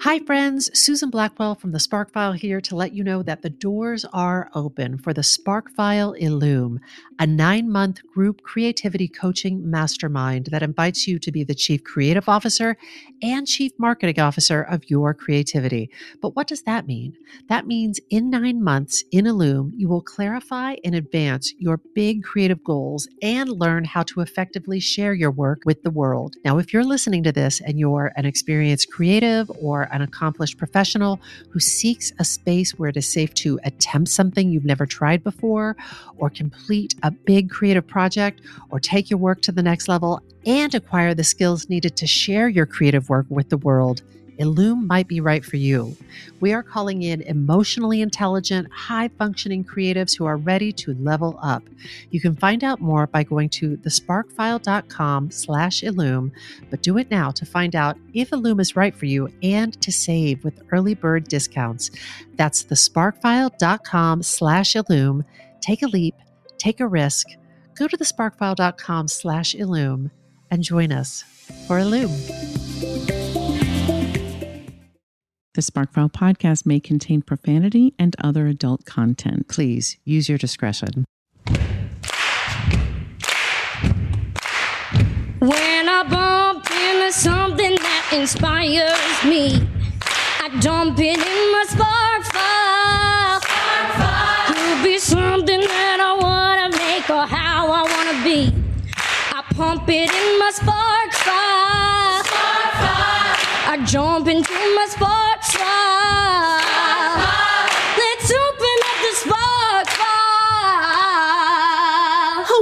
Hi, friends. Susan Blackwell from the Spark File here to let you know that the doors are open for the Spark File Illume, a 9-month group creativity coaching mastermind that invites you to be the Chief Creative Officer and Chief Marketing Officer of your creativity. But what does that mean? That means in 9 months in Illume, you will clarify and advance your big creative goals and learn how to effectively share your work with the world. Now, if you're listening to this and you're an experienced creative or an accomplished professional who seeks a space where it is safe to attempt something you've never tried before, or complete a big creative project, or take your work to the next level and acquire the skills needed to share your creative work with the world, Illume might be right for you. We are calling in emotionally intelligent, high-functioning creatives who are ready to level up. You can find out more by going to thesparkfile.com/Illume, but do it now to find out if Illume is right for you and to save with early bird discounts. That's thesparkfile.com/Illume. Take a leap, take a risk. Go to thesparkfile.com/Illume and join us for Illume. The Sparkfile podcast may contain profanity and other adult content. Please use your discretion. When I bump into something that inspires me, I dump it in my spark file. Could be something that I want to make or how I want to be. I pump it in my spark file. I jump into my spark file. Let's open up the spark file.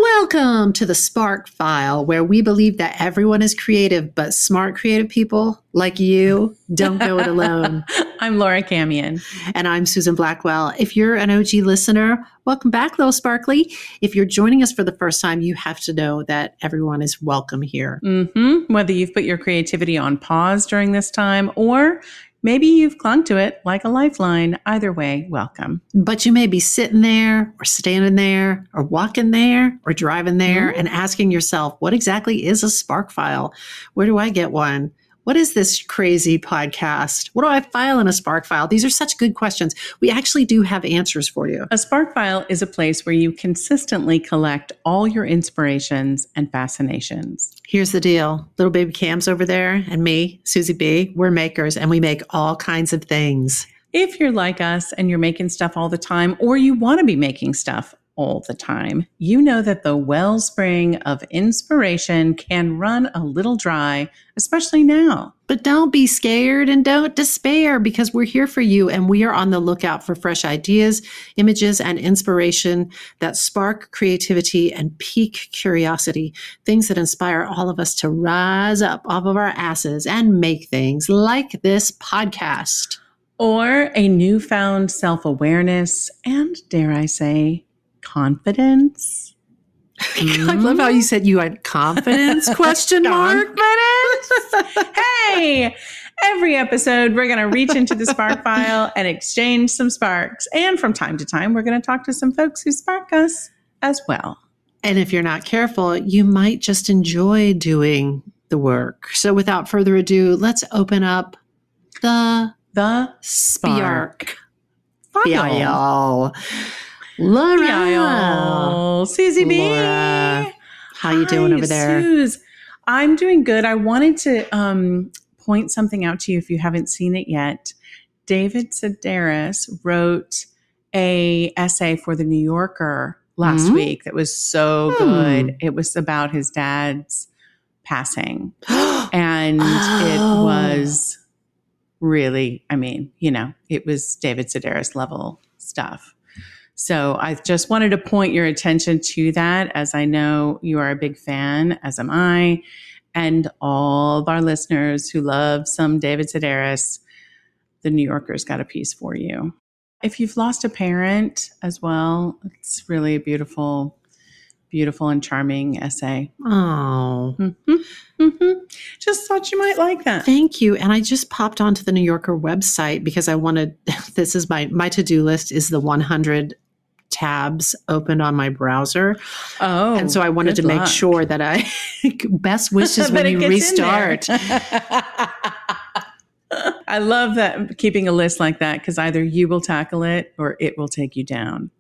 Welcome to the Spark File, where we believe that everyone is creative, but smart creative people like you don't go it alone. I'm Laura Camion. And I'm Susan Blackwell. If you're an OG listener, welcome back, little Sparkly. If you're joining us for the first time, you have to know that everyone is welcome here. Mm-hmm. Whether you've put your creativity on pause during this time or maybe you've clung to it like a lifeline, either way, welcome. But you may be sitting there or standing there or walking there or driving there and asking yourself, what exactly is a Spark File? Where do I get one? What is this crazy podcast? What do I file in a Spark File? These are such good questions. We actually do have answers for you. A Spark File is a place where you consistently collect all your inspirations and fascinations. Here's the deal. Little baby Cam's over there and me, Susie B, we're makers and we make all kinds of things. If you're like us and you're making stuff all the time, or you want to be making stuff all the time, you know that the wellspring of inspiration can run a little dry, especially now. But don't be scared and don't despair, because we're here for you and we are on the lookout for fresh ideas, images, and inspiration that spark creativity and pique curiosity, things that inspire all of us to rise up off of our asses and make things like this podcast. Or a newfound self-awareness and, dare I say, confidence. I love how you said you had confidence, question mark. Hey, every episode we're going to reach into the Spark File and exchange some sparks. And from time to time, we're going to talk to some folks who spark us as well. And if you're not careful, you might just enjoy doing the work. So without further ado, let's open up the Spark File. Laura. Susie B. Laura. How you doing over there? Suze. I'm doing good. I wanted to point something out to you if you haven't seen it yet. David Sedaris wrote a essay for The New Yorker last week that was so good. It was about his dad's passing. And it was really, it was David Sedaris level stuff. So I just wanted to point your attention to that, as I know you are a big fan, as am I, and all of our listeners who love some David Sedaris. The New Yorker's got a piece for you. If you've lost a parent as well, it's really a beautiful, beautiful and charming essay. Oh. Just thought you might like that. Thank you. And I just popped onto the New Yorker website because I wanted, this is my to-do list is the 100 tabs opened on my browser. Oh, and so I wanted to make sure that best wishes when you restart. I love that, keeping a list like that, because either you will tackle it or it will take you down.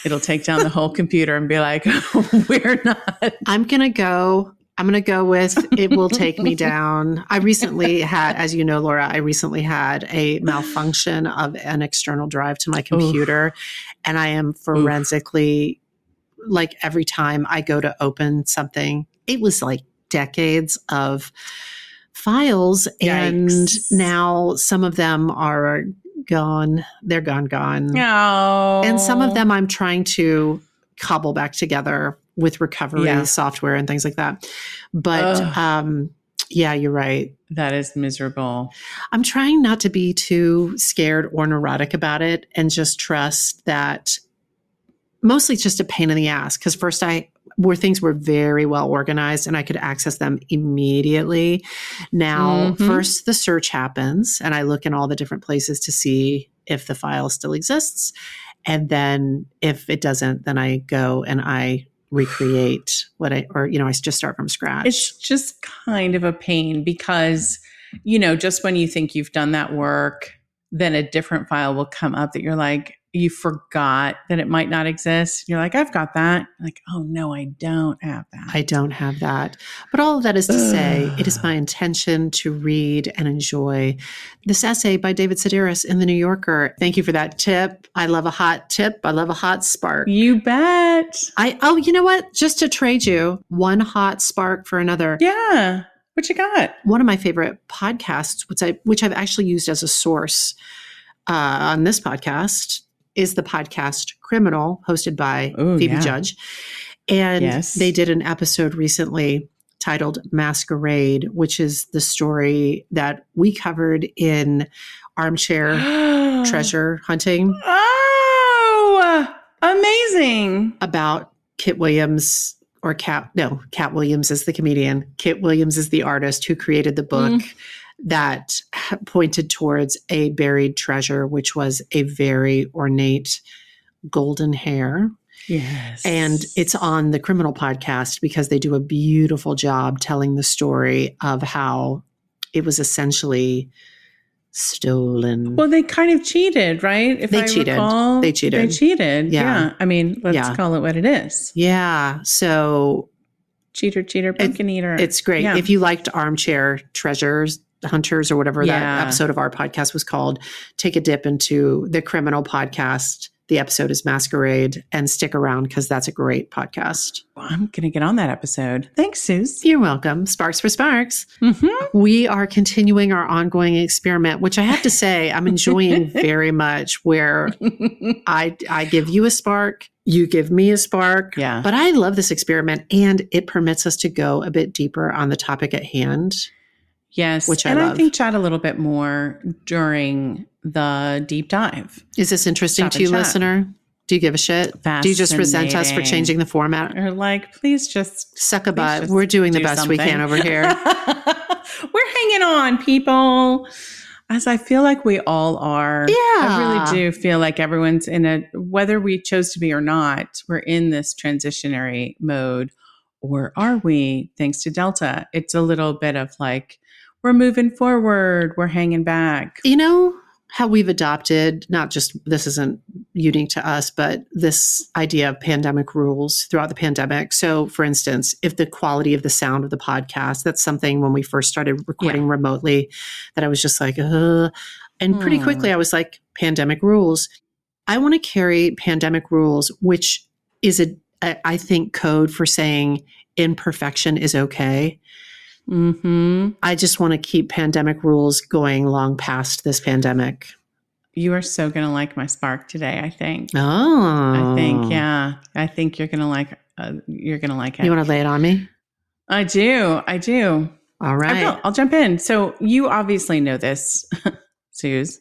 It'll take down the whole computer and be like, we're not. I'm going to go with it will take me down. I recently had, as you know, Laura, a malfunction of an external drive to my computer. And I am forensically, like every time I go to open something, it was like decades of files. Yikes. And now some of them are gone. They're gone. No. And some of them I'm trying to cobble back together with recovery software and things like that. But yeah, you're right. That is miserable. I'm trying not to be too scared or neurotic about it and just trust that mostly it's just a pain in the ass. Because first where things were very well organized and I could access them immediately. Now, first the search happens and I look in all the different places to see if the file still exists. And then if it doesn't, then I go and I recreate I just start from scratch. It's just kind of a pain because, just when you think you've done that work, then a different file will come up that you're like, you forgot that it might not exist. You're like, I've got that. Like, oh no, I don't have that. I don't have that. But all of that is to say, it is my intention to read and enjoy this essay by David Sedaris in The New Yorker. Thank you for that tip. I love a hot tip. I love a hot spark. You bet. You know what? Just to trade you one hot spark for another. Yeah. What you got? One of my favorite podcasts, which I've actually used as a source on this podcast, is the podcast Criminal, hosted by Phoebe Judge. And they did an episode recently titled Masquerade, which is the story that we covered in Armchair Treasure Hunting. Oh, amazing. About Kit Williams, Cat Williams is the comedian. Kit Williams is the artist who created the book that pointed towards a buried treasure, which was a very ornate golden hair. Yes. And it's on the Criminal podcast because they do a beautiful job telling the story of how it was essentially stolen. Well, they kind of cheated, right? If they cheated. They cheated. Yeah. I mean, let's call it what it is. Yeah. So cheater, pumpkin eater. It's great. Yeah. If you liked Armchair Treasures Hunters or whatever that episode of our podcast was called, take a dip into the Criminal podcast. The episode is Masquerade, and stick around because that's a great podcast. Well, I'm going to get on that episode. Thanks, Suze. You're welcome. Sparks for Sparks. We are continuing our ongoing experiment, which I have to say I'm enjoying very much, where I give you a spark, you give me a spark. Yeah. But I love this experiment, and it permits us to go a bit deeper on the topic at hand. Yes. Which I love. think chat a little bit more during the deep dive. Is this interesting to you, listener? Do you give a shit? Do you just resent us for changing the format? Or like, please just suck a butt. We're doing the best we can over here. We're hanging on, people. As I feel like we all are. Yeah. I really do feel like everyone's whether we chose to be or not, we're in this transitionary mode. Or are we, thanks to Delta? It's a little bit of like, we're moving forward, we're hanging back. You know how we've adopted, not just, this isn't unique to us, but this idea of pandemic rules throughout the pandemic. So for instance, if the quality of the sound of the podcast, that's something when we first started recording remotely that I was just like, and pretty quickly I was like, pandemic rules. I want to carry pandemic rules, which is I think code for saying imperfection is okay. I just want to keep pandemic rules going long past this pandemic. You are so going to like my spark today, I think. Oh. I think, yeah. I think you're going to like it. You want to lay it on me? I do. All right. I'll jump in. So you obviously know this, Suze.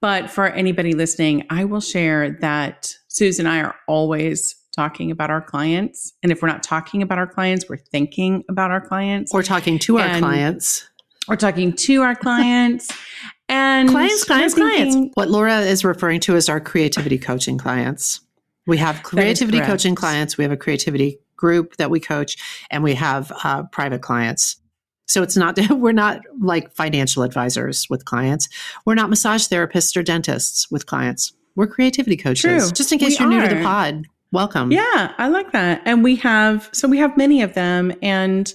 But for anybody listening, I will share that Suze and I are always talking about our clients. And if we're not talking about our clients, we're thinking about our clients. Or talking to our clients. We're talking to our clients. And clients. What Laura is referring to is our creativity coaching clients. We have creativity coaching clients. We have a creativity group that we coach, and we have private clients. So it's not, we're not like financial advisors with clients. We're not massage therapists or dentists with clients. We're creativity coaches. True. Just in case We you're new to the are. pod, welcome. Yeah, I like that. And we have many of them. And,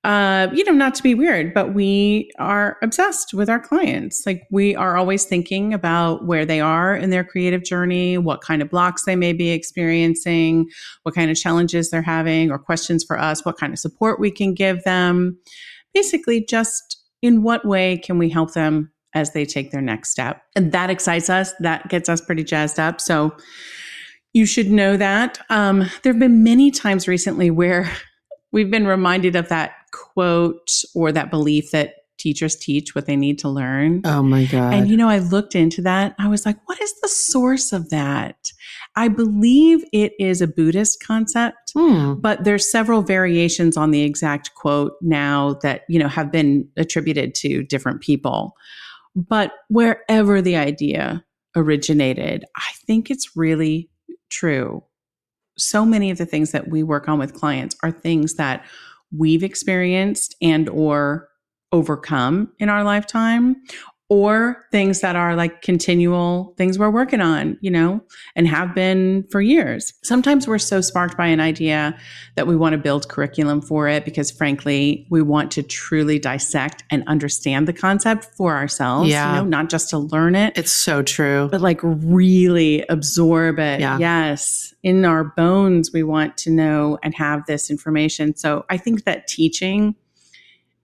not to be weird, but we are obsessed with our clients. Like, we are always thinking about where they are in their creative journey, what kind of blocks they may be experiencing, what kind of challenges they're having, or questions for us, what kind of support we can give them. Basically, just in what way can we help them as they take their next step? And that excites us. That gets us pretty jazzed up. So you should know that. There have been many times recently where we've been reminded of that quote or that belief that teachers teach what they need to learn. Oh my God. And, I looked into that. I was like, what is the source of that? I believe it is a Buddhist concept, but there's several variations on the exact quote now that, have been attributed to different people. But wherever the idea originated, I think it's really true. So many of the things that we work on with clients are things that we've experienced and or overcome in our lifetime, or things that are like continual things we're working on, and have been for years. Sometimes we're so sparked by an idea that we want to build curriculum for it because, frankly, we want to truly dissect and understand the concept for ourselves, not just to learn it. It's so true. But like really absorb it. Yeah. Yes. In our bones, we want to know and have this information. So I think that teaching,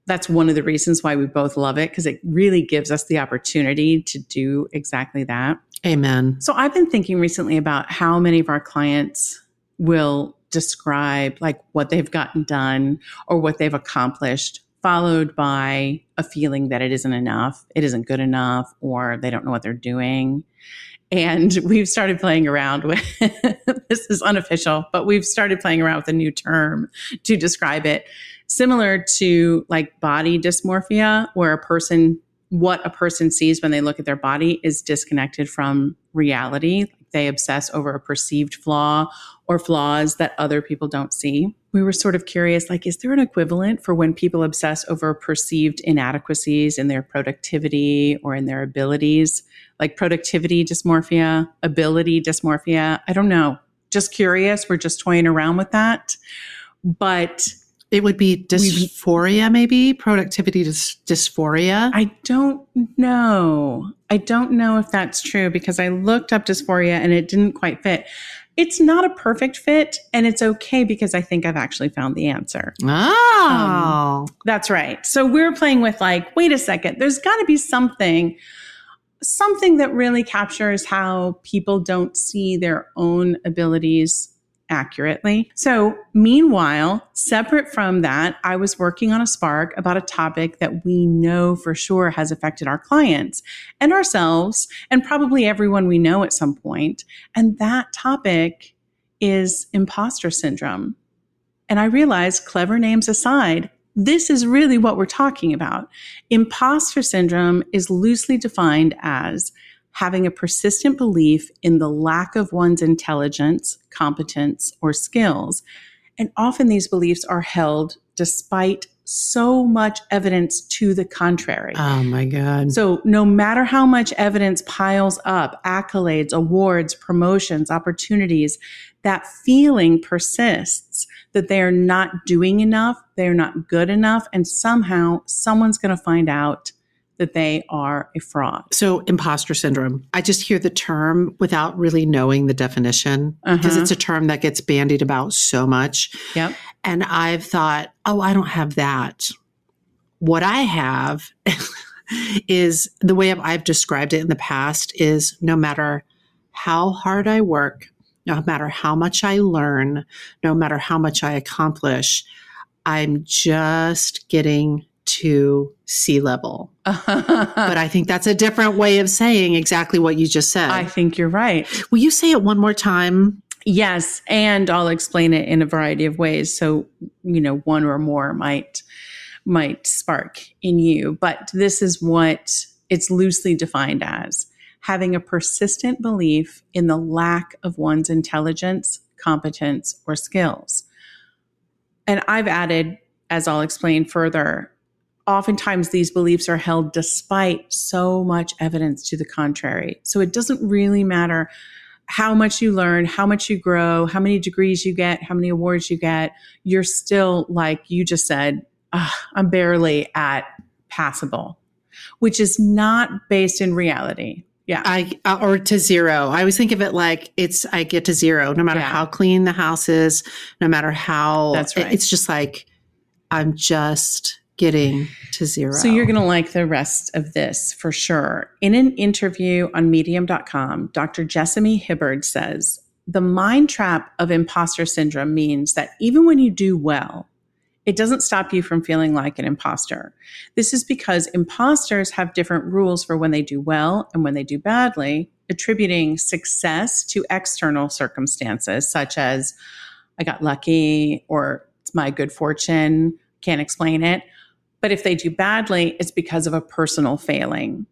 that's one of the reasons why we both love it, because it really gives us the opportunity to do exactly that. Amen. So I've been thinking recently about how many of our clients will describe like what they've gotten done or what they've accomplished, followed by a feeling that it isn't enough, it isn't good enough, or they don't know what they're doing. And we've started playing around with, this is unofficial, but we've started playing around with a new term to describe it, similar to like body dysmorphia, where what a person sees when they look at their body is disconnected from reality. They obsess over a perceived flaw or flaws that other people don't see. We were sort of curious, like, is there an equivalent for when people obsess over perceived inadequacies in their productivity or in their abilities? Like productivity dysmorphia, ability dysmorphia. I don't know. Just curious. We're just toying around with that. But it would be dysphoria, maybe? Productivity dysphoria? I don't know. I don't know if that's true because I looked up dysphoria and it didn't quite fit. It's not a perfect fit, and it's okay because I think I've actually found the answer. Oh. That's right. So we're playing with like, wait a second, there's got to be something that really captures how people don't see their own abilities accurately. So meanwhile, separate from that, I was working on a Spark about a topic that we know for sure has affected our clients and ourselves and probably everyone we know at some point. And that topic is imposter syndrome. And I realized, clever names aside, this is really what we're talking about. Imposter syndrome is loosely defined as having a persistent belief in the lack of one's intelligence, competence, or skills. And often these beliefs are held despite so much evidence to the contrary. Oh my God. So no matter how much evidence piles up, accolades, awards, promotions, opportunities, that feeling persists that they are not doing enough, they're not good enough, and somehow someone's going to find out that they are a fraud. So imposter syndrome, I just hear the term without really knowing the definition because it's a term that gets bandied about so much. Yep. And I've thought, oh, I don't have that. What I have is the way I've described it in the past is no matter how hard I work, no matter how much I learn, no matter how much I accomplish, I'm just getting to sea level. But I think that's a different way of saying exactly what you just said. I think you're right. Will you say it one more time? Yes. And I'll explain it in a variety of ways. So, one or more might spark in you. But this is what it's loosely defined as: having a persistent belief in the lack of one's intelligence, competence, or skills. And I've added, as I'll explain further, oftentimes these beliefs are held despite so much evidence to the contrary. So it doesn't really matter how much you learn, how much you grow, how many degrees you get, how many awards you get. You're still, like you just said, I'm barely at passable, which is not based in reality. Yeah. Or to zero. I always think of it like I get to zero, no matter how clean the house is, no matter how. That's right. It's just like, I'm just getting to zero. So you're going to like the rest of this for sure. In an interview on medium.com, Dr. Jessamy Hibbard says, the mind trap of imposter syndrome means that even when you do well, it doesn't stop you from feeling like an imposter. This is because imposters have different rules for when they do well and when they do badly, attributing success to external circumstances, such as I got lucky or it's my good fortune, can't explain it. But if they do badly, it's because of a personal failing.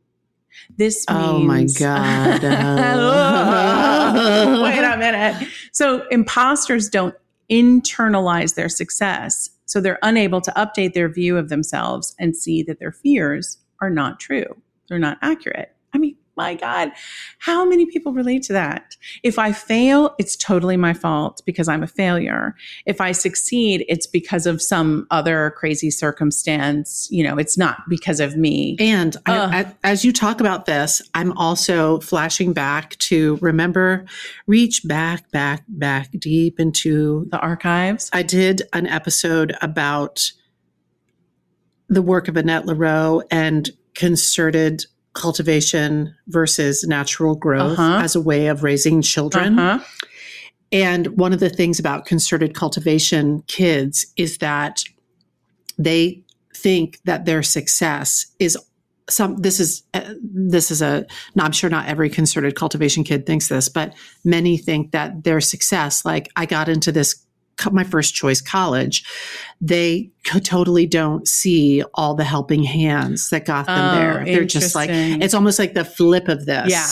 This means... Oh my God. Wait a minute. So imposters don't internalize their success. So they're unable to update their view of themselves and see that their fears are not true. They're not accurate. I mean, my God, how many people relate to that? If I fail, it's totally my fault because I'm a failure. If I succeed, it's because of some other crazy circumstance. You know, it's not because of me. And as you talk about this, I'm also flashing back to reach back deep into the archives. I did an episode about the work of Annette Lareau and concerted cultivation versus natural growth as a way of raising children. And one of the things about concerted cultivation kids is that they think that their success is I'm sure not every concerted cultivation kid thinks this, but many think that their success, like I got into my first choice college, they totally don't see all the helping hands that got them there. They're just like, it's almost like the flip of this. Yeah.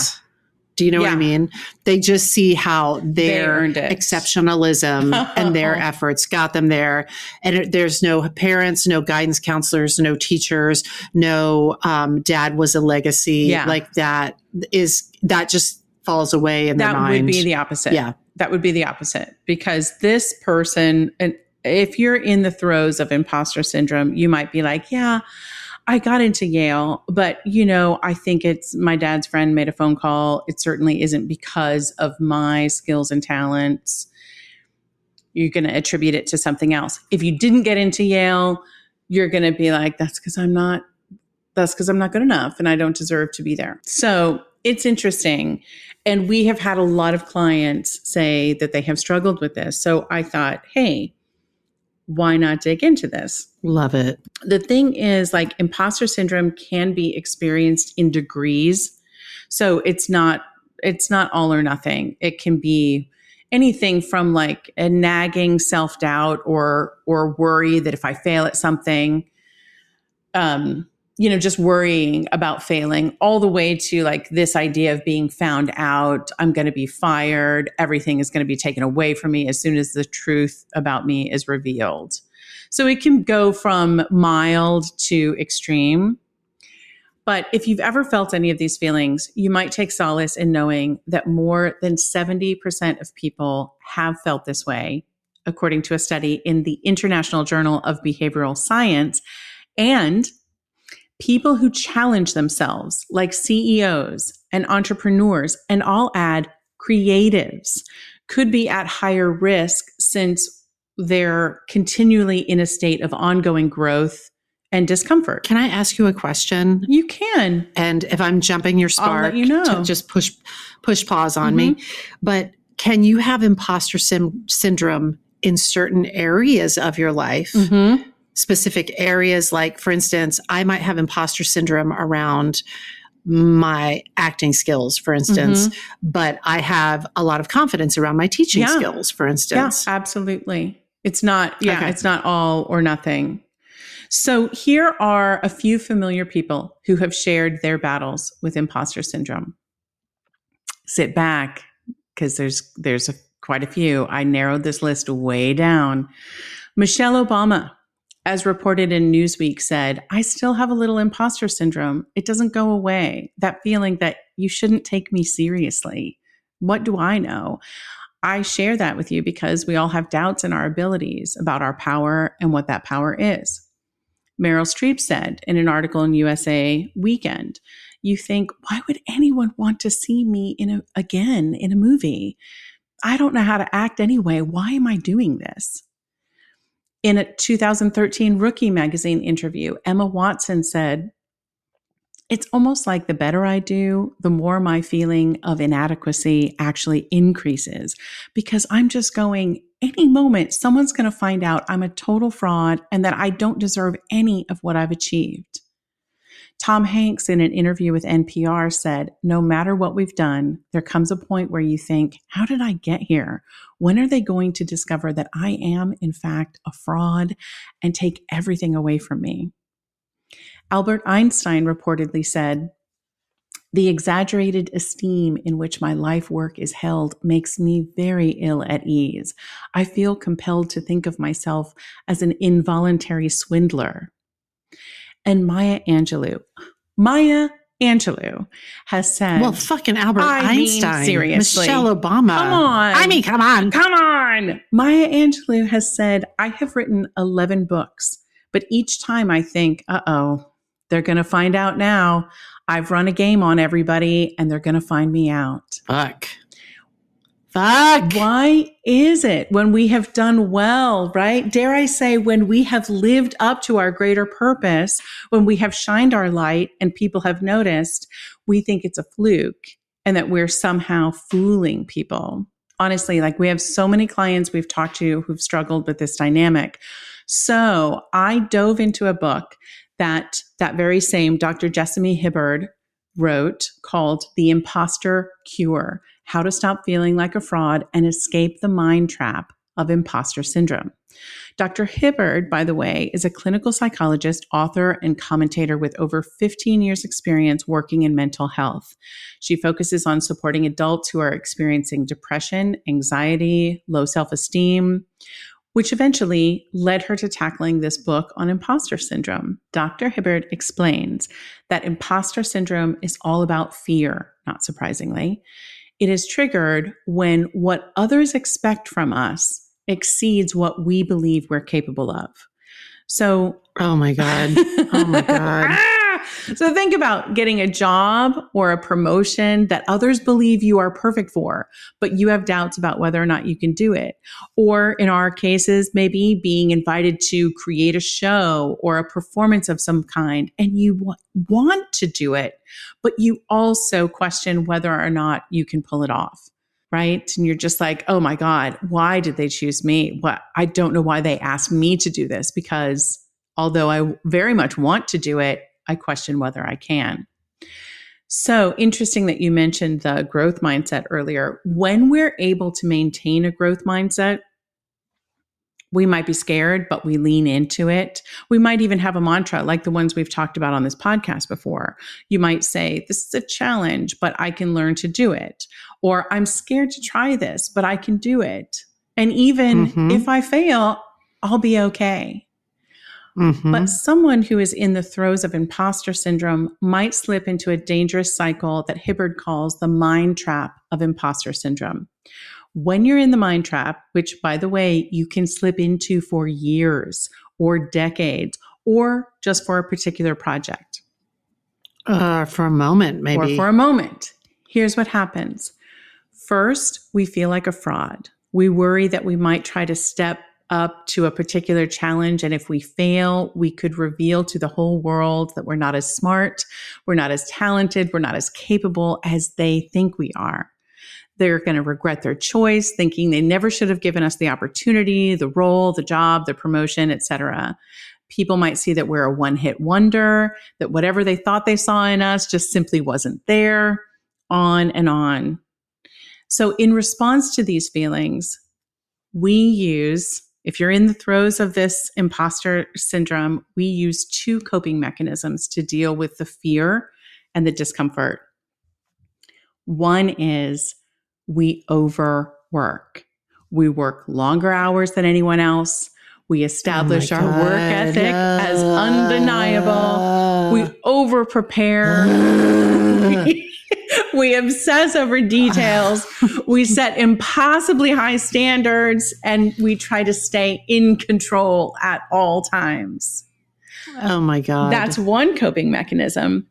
Do you know what I mean? They just see how their exceptionalism and their efforts got them there. And there's no parents, no guidance counselors, no teachers, no dad was a legacy. Like that just falls away in their mind. That would be the opposite. Yeah. That would be the opposite, because this person, and if you're in the throes of imposter syndrome, you might be like, yeah, I got into Yale, but I think it's my dad's friend made a phone call. It certainly isn't because of my skills and talents. You're going to attribute it to something else. If you didn't get into Yale, you're going to be like, that's because I'm not good enough and I don't deserve to be there. So it's interesting. And we have had a lot of clients say that they have struggled with this. So I thought, hey, why not dig into this? Love it. The thing is, like, imposter syndrome can be experienced in degrees. So it's not all or nothing. It can be anything from like a nagging self-doubt or worry that if I fail at something, just worrying about failing, all the way to like this idea of being found out. I'm going to be fired. Everything is going to be taken away from me as soon as the truth about me is revealed. So it can go from mild to extreme. But if you've ever felt any of these feelings, you might take solace in knowing that more than 70% of people have felt this way, according to a study in the International Journal of Behavioral Science. And people who challenge themselves, like CEOs and entrepreneurs, and I'll add creatives, could be at higher risk since they're continually in a state of ongoing growth and discomfort. Can I ask you a question? You can. And if I'm jumping your spark, I'll let you know. To just push pause on me. But can you have imposter syndrome in certain areas of your life? Specific areas, like, for instance, I might have imposter syndrome around my acting skills, for instance, but I have a lot of confidence around my teaching skills, for instance. Yeah, absolutely. It's not all or nothing. So here are a few familiar people who have shared their battles with imposter syndrome. Sit back, because there's quite a few. I narrowed this list way down. Michelle Obama, as reported in Newsweek, said, "I still have a little imposter syndrome. It doesn't go away. That feeling that you shouldn't take me seriously. What do I know?" I share that with you because we all have doubts in our abilities about our power and what that power is. Meryl Streep said in an article in USA Weekend, "You think, why would anyone want to see me again in a movie? I don't know how to act anyway. Why am I doing this?" In a 2013 Rookie magazine interview, Emma Watson said, "It's almost like the better I do, the more my feeling of inadequacy actually increases because I'm just going, any moment, someone's going to find out I'm a total fraud and that I don't deserve any of what I've achieved." Tom Hanks, in an interview with NPR, said, "No matter what we've done, there comes a point where you think, how did I get here? When are they going to discover that I am, in fact, a fraud and take everything away from me?" Albert Einstein reportedly said, "The exaggerated esteem in which my life work is held makes me very ill at ease. I feel compelled to think of myself as an involuntary swindler." And Maya Angelou has said, Well, fucking Albert Einstein. Seriously. Michelle Obama. Come on. Maya Angelou has said, "I have written 11 books, but each time I think, they're going to find out now. I've run a game on everybody and they're going to find me out." Fuck. Why is it when we have done well, right? Dare I say, when we have lived up to our greater purpose, when we have shined our light and people have noticed, we think it's a fluke and that we're somehow fooling people. Honestly, like we have so many clients we've talked to who've struggled with this dynamic. So I dove into a book that very same Dr. Jessamy Hibbard wrote called The Imposter Cure: How to Stop Feeling Like a Fraud and Escape the Mind Trap of Imposter Syndrome. Dr. Hibbard, by the way, is a clinical psychologist, author, and commentator with over 15 years' experience working in mental health. She focuses on supporting adults who are experiencing depression, anxiety, low self-esteem, which eventually led her to tackling this book on imposter syndrome. Dr. Hibbard explains that imposter syndrome is all about fear, not surprisingly. It is triggered when what others expect from us exceeds what we believe we're capable of. So, oh my God. So think about getting a job or a promotion that others believe you are perfect for, but you have doubts about whether or not you can do it. Or in our cases, maybe being invited to create a show or a performance of some kind, and you want to do it, but you also question whether or not you can pull it off. Right? And you're just like, oh my God, why did they choose me? I don't know why they asked me to do this, because although I very much want to do it, I question whether I can. So interesting that you mentioned the growth mindset earlier. When we're able to maintain a growth mindset, we might be scared, but we lean into it. We might even have a mantra like the ones we've talked about on this podcast before. You might say, this is a challenge, but I can learn to do it. Or I'm scared to try this, but I can do it. And even if I fail, I'll be okay. But someone who is in the throes of imposter syndrome might slip into a dangerous cycle that Hibbard calls the mind trap of imposter syndrome. When you're in the mind trap, which, by the way, you can slip into for years or decades, or just for a particular project. For a moment, maybe. Or for a moment. Here's what happens. First, we feel like a fraud. We worry that we might try to step up to a particular challenge, and if we fail, we could reveal to the whole world that we're not as smart, we're not as talented, we're not as capable as they think we are. They're going to regret their choice, thinking they never should have given us the opportunity, the role, the job, the promotion, etc. People might see that we're a one-hit wonder, that whatever they thought they saw in us just simply wasn't there, on and on. So in response to these feelings, we use, if you're in the throes of this imposter syndrome, we use two coping mechanisms to deal with the fear and the discomfort. One is we overwork. We work longer hours than anyone else. We establish our work ethic as undeniable. We over prepare. We obsess over details. We set impossibly high standards, and we try to stay in control at all times. Oh my God. That's one coping mechanism.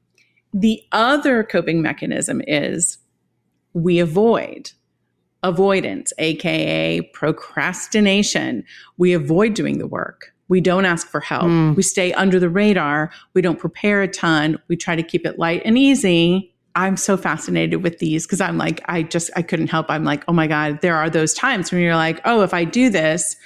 The other coping mechanism is we avoid. Avoidance, aka procrastination. We avoid doing the work. We don't ask for help. We stay under the radar. We don't prepare a ton. We try to keep it light and easy. I'm so fascinated with these because I'm like, I couldn't help. I'm like, oh my God, there are those times when you're like, oh, if I do this,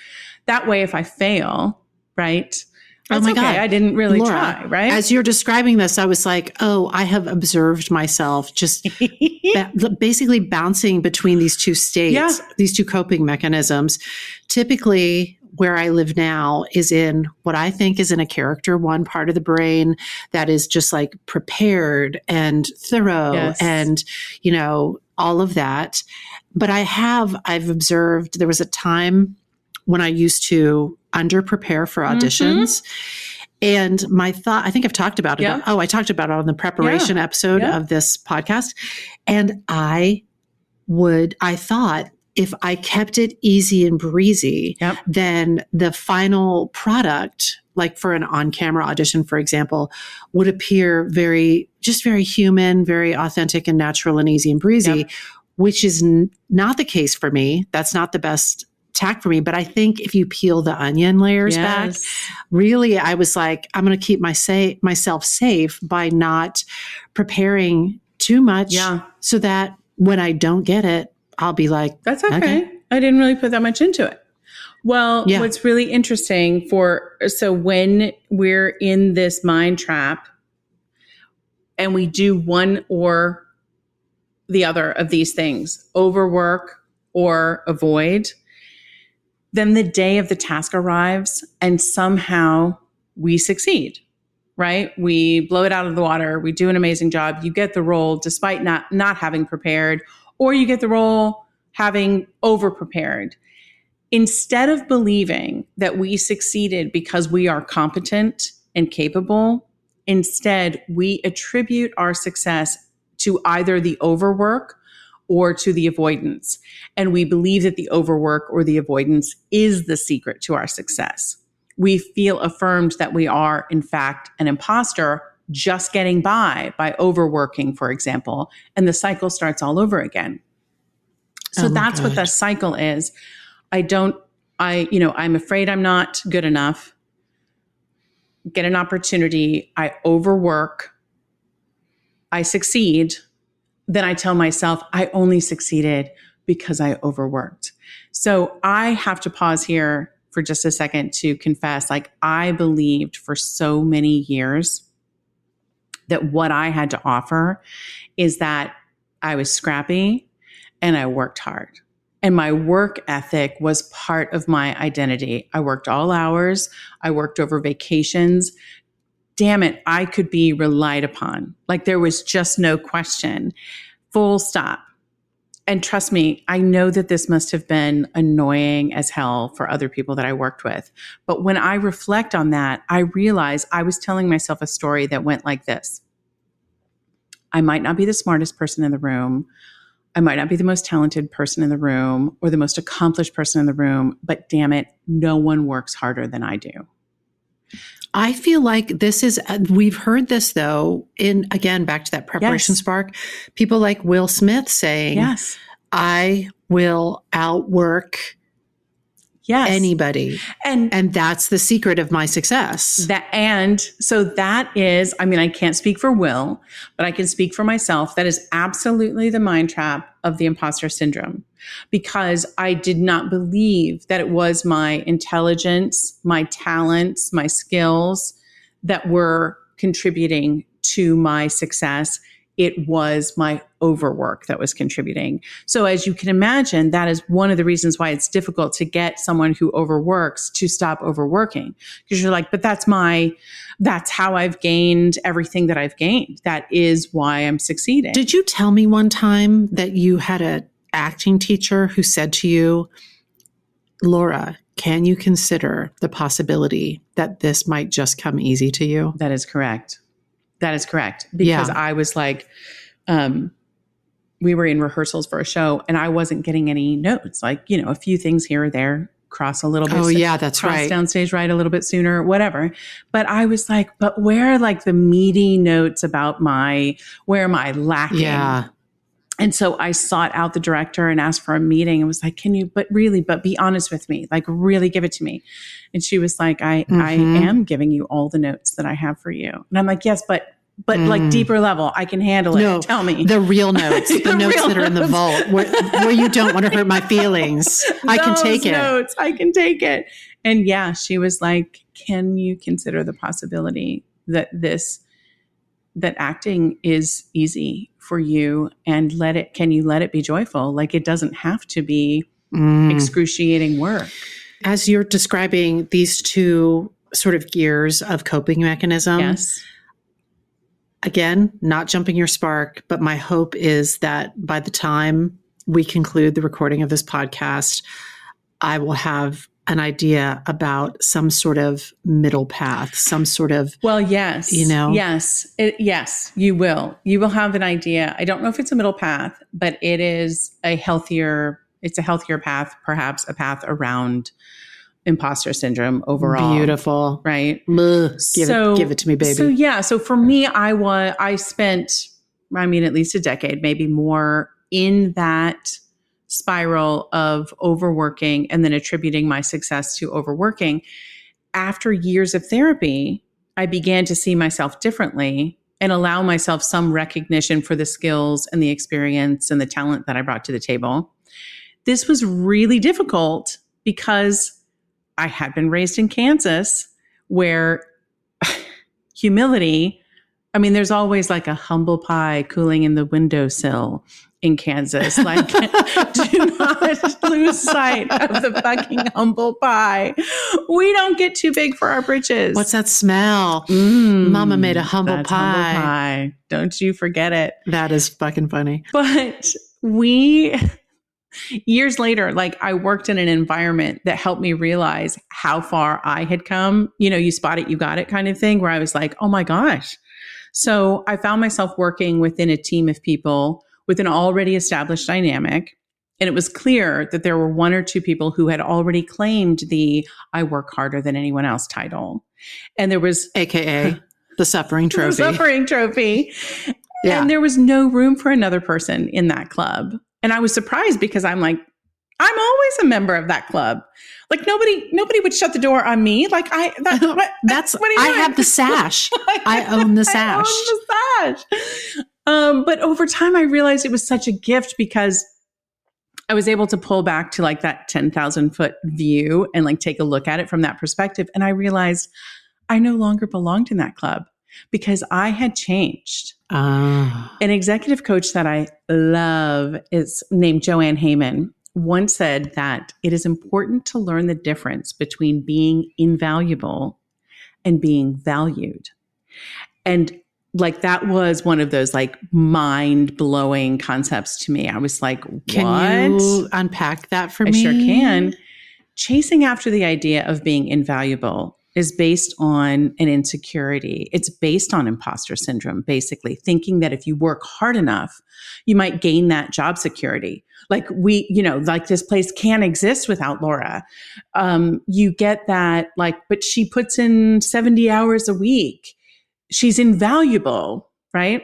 that way, if I fail, right? That's God. I didn't really Laura, try, right? As you're describing this, I was like, oh, I have observed myself just basically bouncing between these two states, these two coping mechanisms. Typically, where I live now is in what I think is in a character one part of the brain that is just like prepared and thorough and, you know, all of that. But I've observed there was a time when I used to under prepare for auditions. And my thought, I think I've talked about it. I talked about it on the preparation episode of this podcast. And I thought if I kept it easy and breezy, then the final product, like for an on-camera audition, for example, would appear very human, very authentic and natural and easy and breezy, which is not the case for me. That's not the best tack for me. But I think if you peel the onion layers back, really, I was like, I'm going to keep myself safe by not preparing too much so that when I don't get it, I'll be like, that's okay. I didn't really put that much into it. Well, what's really interesting so when we're in this mind trap and we do one or the other of these things, overwork or avoid, then the day of the task arrives and somehow we succeed, right? We blow it out of the water. We do an amazing job. You get the role despite not having prepared, or you get the role having over prepared. Instead of believing that we succeeded because we are competent and capable, instead we attribute our success to either the overwork or to the avoidance. And we believe that the overwork or the avoidance is the secret to our success. We feel affirmed that we are, in fact, an imposter just getting by overworking, for example, and the cycle starts all over again. So that's what the cycle is. I'm afraid I'm not good enough. Get an opportunity. I overwork. I succeed. Then I tell myself I only succeeded because I overworked. So I have to pause here for just a second to confess, like I believed for so many years that what I had to offer is that I was scrappy and I worked hard. And my work ethic was part of my identity. I worked all hours. I worked over vacations. Damn it, I could be relied upon. Like there was just no question. Full stop. And trust me, I know that this must have been annoying as hell for other people that I worked with. But when I reflect on that, I realize I was telling myself a story that went like this. I might not be the smartest person in the room. I might not be the most talented person in the room or the most accomplished person in the room, but damn it, no one works harder than I do. I feel like we've heard this though, again, back to that preparation spark, people like Will Smith saying, I will outwork anybody. And that's the secret of my success. So that is, I can't speak for Will, but I can speak for myself. That is absolutely the mind trap of the imposter syndrome, because I did not believe that it was my intelligence, my talents, my skills that were contributing to my success. It was my overwork that was contributing. So as you can imagine, that is one of the reasons why it's difficult to get someone who overworks to stop overworking. Because you're like, but that's how I've gained everything that I've gained. That is why I'm succeeding. Did you tell me one time that you had an acting teacher who said to you, Laura, can you consider the possibility that this might just come easy to you? That is correct. That is correct. Because I was like, we were in rehearsals for a show and I wasn't getting any notes, like, a few things here or there, cross a little bit. Oh yeah, that's cross right. Downstage right a little bit sooner, whatever. But I was like, but where are like the meaty notes about where am I lacking? Yeah. And so I sought out the director and asked for a meeting and was like, but be honest with me, like really give it to me. And she was like, I am giving you all the notes that I have for you. And I'm like, yes, but like deeper level, I can handle it. No, tell me. The real notes, the notes that are in the vault where you don't want to hurt my feelings. I can take it. Notes, I can take it. And yeah, she was like, can you consider the possibility that acting is easy for you and can you let it be joyful? Like it doesn't have to be excruciating work. As you're describing these two sort of gears of coping mechanism. Yes. Again, not jumping your spark, but my hope is that by the time we conclude the recording of this podcast, I will have an idea about some sort of middle path, some sort of... Well, yes. Yes. Yes, you will. You will have an idea. I don't know if it's a middle path, but it is a healthier path, perhaps a path around imposter syndrome overall. Beautiful. Right? Give it to me, baby. So for me, I spent, at least a decade, maybe more, in that spiral of overworking and then attributing my success to overworking. After years of therapy, I began to see myself differently and allow myself some recognition for the skills and the experience and the talent that I brought to the table. This was really difficult because I had been raised in Kansas where humility, there's always like a humble pie cooling in the windowsill in Kansas. Like, do not lose sight of the fucking humble pie. We don't get too big for our britches. What's that smell? Mama made a humble pie. Humble pie. Don't you forget it. That is fucking funny. But years later, like I worked in an environment that helped me realize how far I had come. You spot it, you got it kind of thing, where I was like, oh my gosh. So I found myself working within a team of people with an already established dynamic. And it was clear that there were one or two people who had already claimed the I work harder than anyone else title. And there was... AKA the suffering trophy. The suffering trophy. Yeah. And there was no room for another person in that club. And I was surprised because I'm like, I'm always a member of that club. Like nobody would shut the door on me. Like I have the sash. I own the sash. I own the sash. But over time I realized it was such a gift because I was able to pull back to like that 10,000 foot view and like take a look at it from that perspective. And I realized I no longer belonged in that club because I had changed. An executive coach that I love is named Joanne Heyman. Once said that it is important to learn the difference between being invaluable and being valued. And like that was one of those like mind-blowing concepts to me. I was like, what? Can you unpack that for me? I sure can. Chasing after the idea of being invaluable is based on an insecurity. It's based on imposter syndrome, basically thinking that if you work hard enough, you might gain that job security. Like like this place can't exist without Laura. You get that but she puts in 70 hours a week. She's invaluable, right?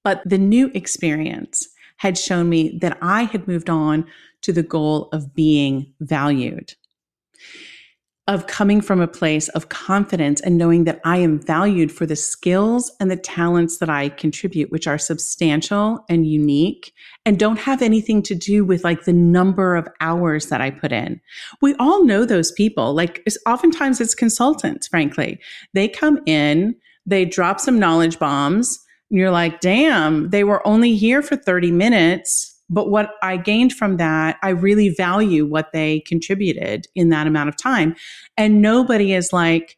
But the new experience had shown me that I had moved on to the goal of being valued, of coming from a place of confidence and knowing that I am valued for the skills and the talents that I contribute, which are substantial and unique and don't have anything to do with like the number of hours that I put in. We all know those people. Oftentimes it's consultants, frankly. They come in, they drop some knowledge bombs, and you're like, damn, they were only here for 30 minutes. But what I gained from that, I really value what they contributed in that amount of time. And nobody is like,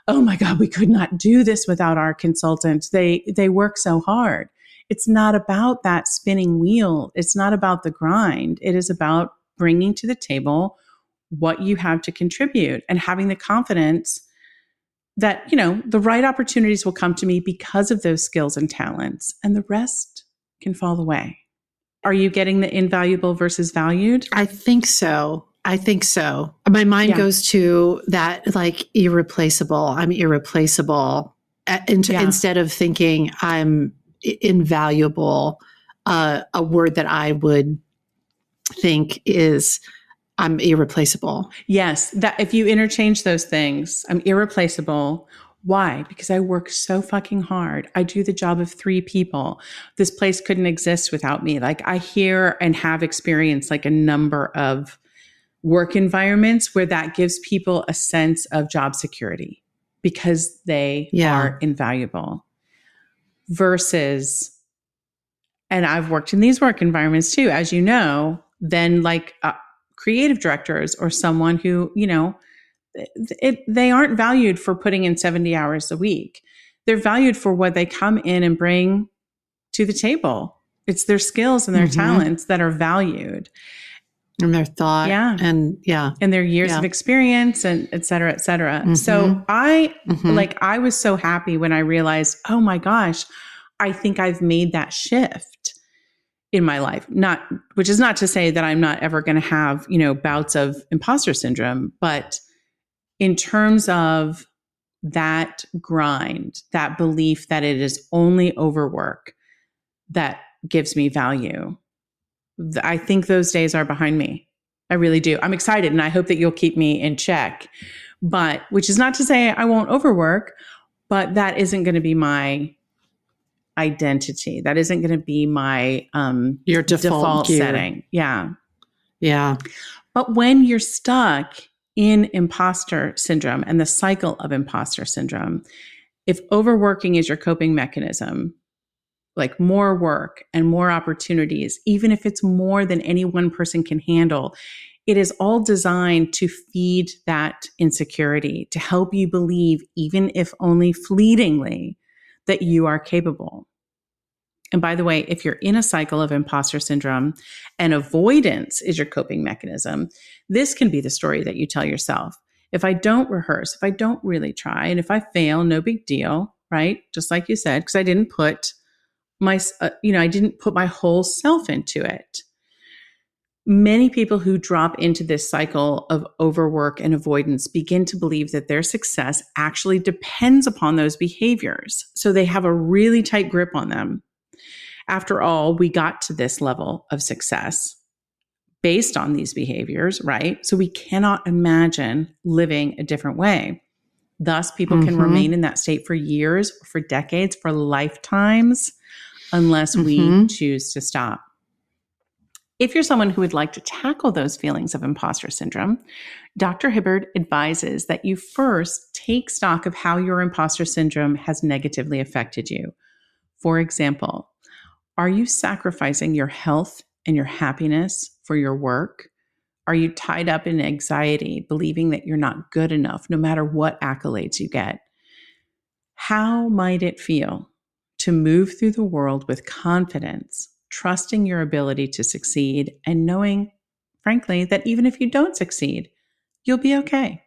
oh my God, we could not do this without our consultants. They work so hard. It's not about that spinning wheel. It's not about the grind. It is about bringing to the table what you have to contribute and having the confidence that, the right opportunities will come to me because of those skills and talents, and the rest can fall away. Are you getting the invaluable versus valued? I think so. My mind goes to that, like, irreplaceable. I'm irreplaceable. Instead of thinking I'm invaluable, a word that I would think is I'm irreplaceable. Yes. That if you interchange those things, I'm irreplaceable. Why? Because I work so fucking hard. I do the job of 3 people. This place couldn't exist without me. Like, I hear and have experienced like a number of work environments where that gives people a sense of job security because they are invaluable versus, and I've worked in these work environments too, as you know, then like creative directors or someone who, they aren't valued for putting in 70 hours a week. They're valued for what they come in and bring to the table. It's their skills and their talents that are valued. And their thought. And their years of experience and et cetera, et cetera. So I was so happy when I realized, oh my gosh, I think I've made that shift in my life. Which is not to say that I'm not ever going to have, bouts of imposter syndrome, but in terms of that grind, that belief that it is only overwork that gives me value, I think those days are behind me. I really do. I'm excited, and I hope that you'll keep me in check. But which is not to say I won't overwork, but that isn't going to be my identity. That isn't going to be my your default setting. Yeah. Yeah. But when you're stuck in imposter syndrome and the cycle of imposter syndrome, if overworking is your coping mechanism, like more work and more opportunities, even if it's more than any one person can handle, it is all designed to feed that insecurity, to help you believe, even if only fleetingly, that you are capable. And by the way, if you're in a cycle of imposter syndrome and avoidance is your coping mechanism, this can be the story that you tell yourself. If I don't rehearse, if I don't really try, and if I fail, no big deal, right? Just like you said, because I didn't put I didn't put my whole self into it. Many people who drop into this cycle of overwork and avoidance begin to believe that their success actually depends upon those behaviors. So they have a really tight grip on them. After all, we got to this level of success based on these behaviors, right? So we cannot imagine living a different way. Thus, people can remain in that state for years, for decades, for lifetimes, unless we choose to stop. If you're someone who would like to tackle those feelings of imposter syndrome, Dr. Hibbard advises that you first take stock of how your imposter syndrome has negatively affected you. For example, are you sacrificing your health and your happiness for your work? Are you tied up in anxiety, believing that you're not good enough no matter what accolades you get? How might it feel to move through the world with confidence, trusting your ability to succeed, and knowing, frankly, that even if you don't succeed, you'll be okay?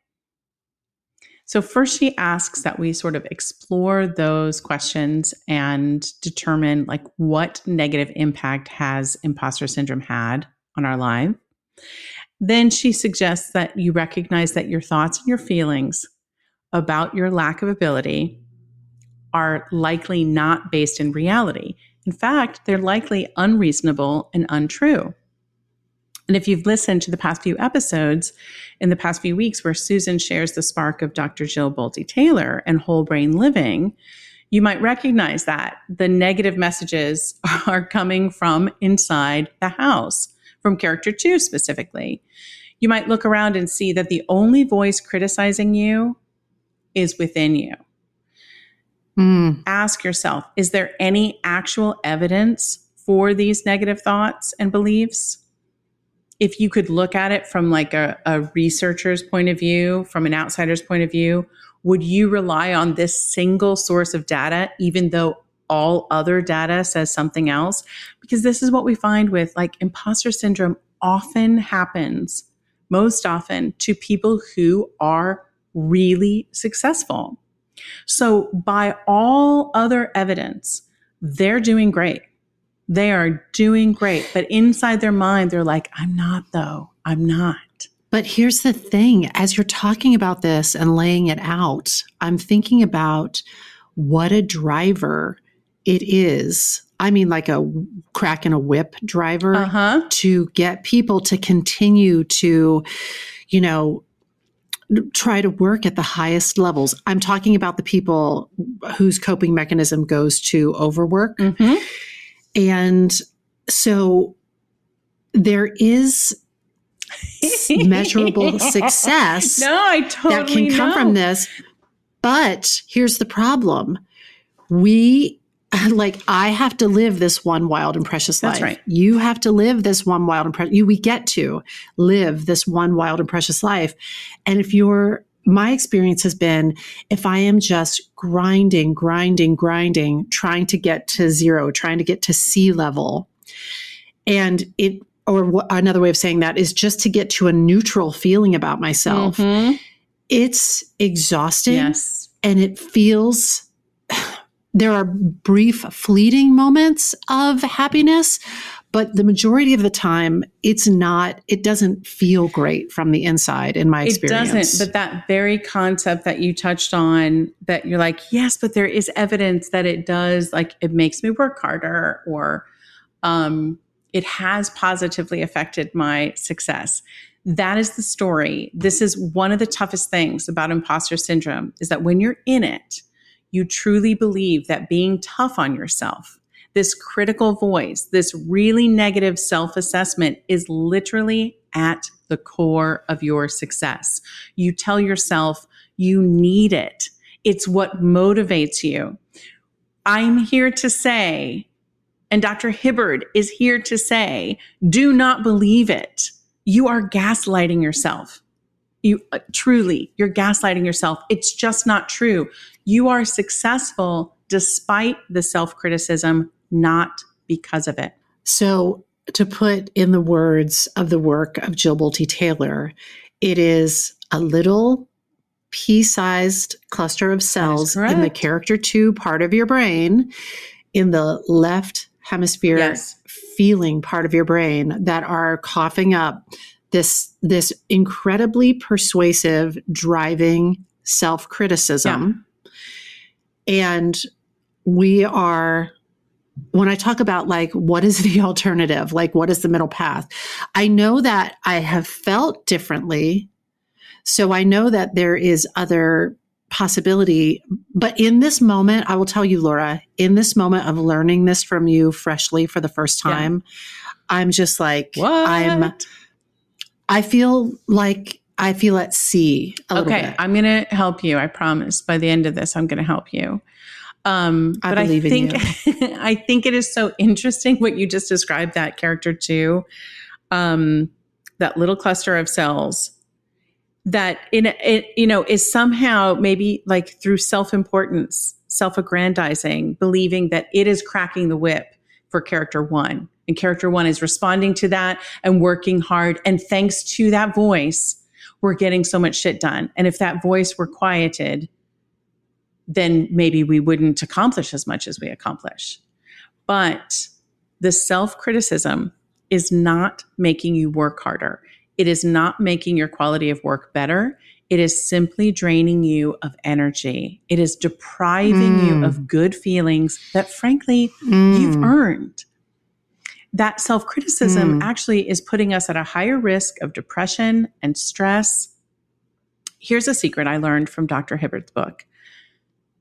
So first, she asks that we sort of explore those questions and determine like what negative impact has imposter syndrome had on our life. Then she suggests that you recognize that your thoughts and your feelings about your lack of ability are likely not based in reality. In fact, they're likely unreasonable and untrue. And if you've listened to the past few episodes in the past few weeks where Susan shares the spark of Dr. Jill Bolte Taylor and whole brain living, you might recognize that the negative messages are coming from inside the house, from character 2 specifically. You might look around and see that the only voice criticizing you is within you. Ask yourself, is there any actual evidence for these negative thoughts and beliefs? If you could look at it from like a researcher's point of view, from an outsider's point of view, would you rely on this single source of data, even though all other data says something else? Because this is what we find with like imposter syndrome often happens most often to people who are really successful. So by all other evidence, they're doing great. They are doing great. But inside their mind, they're like, I'm not though. I'm not. But here's the thing. As you're talking about this and laying it out, I'm thinking about what a driver it is. I mean, like a crack in a whip driver to get people to continue to, try to work at the highest levels. I'm talking about the people whose coping mechanism goes to overwork. Mm-hmm. And so there is measurable success that can come from this. But here's the problem. I have to live this one wild and precious life. That's right. You have to live this one wild and precious. We get to live this one wild and precious life. And my experience has been, if I am just grinding, trying to get to zero, trying to get to sea level, another way of saying that is just to get to a neutral feeling about myself. Mm-hmm. It's exhausting. Yes. And it feels, there are brief, fleeting moments of happiness, but the majority of the time, it doesn't feel great from the inside in my experience. It doesn't, but that very concept that you touched on, that you're like, yes, but there is evidence that it does, like it makes me work harder, or it has positively affected my success. That is the story. This is one of the toughest things about imposter syndrome, is that when you're in it, you truly believe that being tough on yourself, this critical voice, this really negative self-assessment is literally at the core of your success. You tell yourself you need it. It's what motivates you. I'm here to say, and Dr. Hibbard is here to say, do not believe it. You are gaslighting yourself. You're gaslighting yourself. It's just not true. You are successful despite the self-criticism, not because of it. So to put in the words of the work of Jill Bolte Taylor, it is a little pea-sized cluster of cells in the character 2 part of your brain, in the left hemisphere feeling part of your brain, that are coughing up this incredibly persuasive, driving self-criticism. Yeah. And when I talk about like, what is the alternative? Like, what is the middle path? I know that I have felt differently. So I know that there is other possibility. But in this moment, I will tell you, Laura, in this moment of learning this from you freshly for the first time, I'm just like, what? I feel at sea a little bit. I'm going to help you. I promise. By the end of this, I'm going to help you. But I believe in you. I think it is so interesting what you just described, that character 2, that little cluster of cells that is somehow maybe like through self-importance, self-aggrandizing, believing that it is cracking the whip for character 1. And character 1 is responding to that and working hard. And thanks to that voice, we're getting so much shit done. And if that voice were quieted, then maybe we wouldn't accomplish as much as we accomplish. But the self-criticism is not making you work harder. It is not making your quality of work better. It is simply draining you of energy. It is depriving you of good feelings that, frankly, you've earned. That self-criticism actually is putting us at a higher risk of depression and stress. Here's a secret I learned from Dr. Hibbard's book.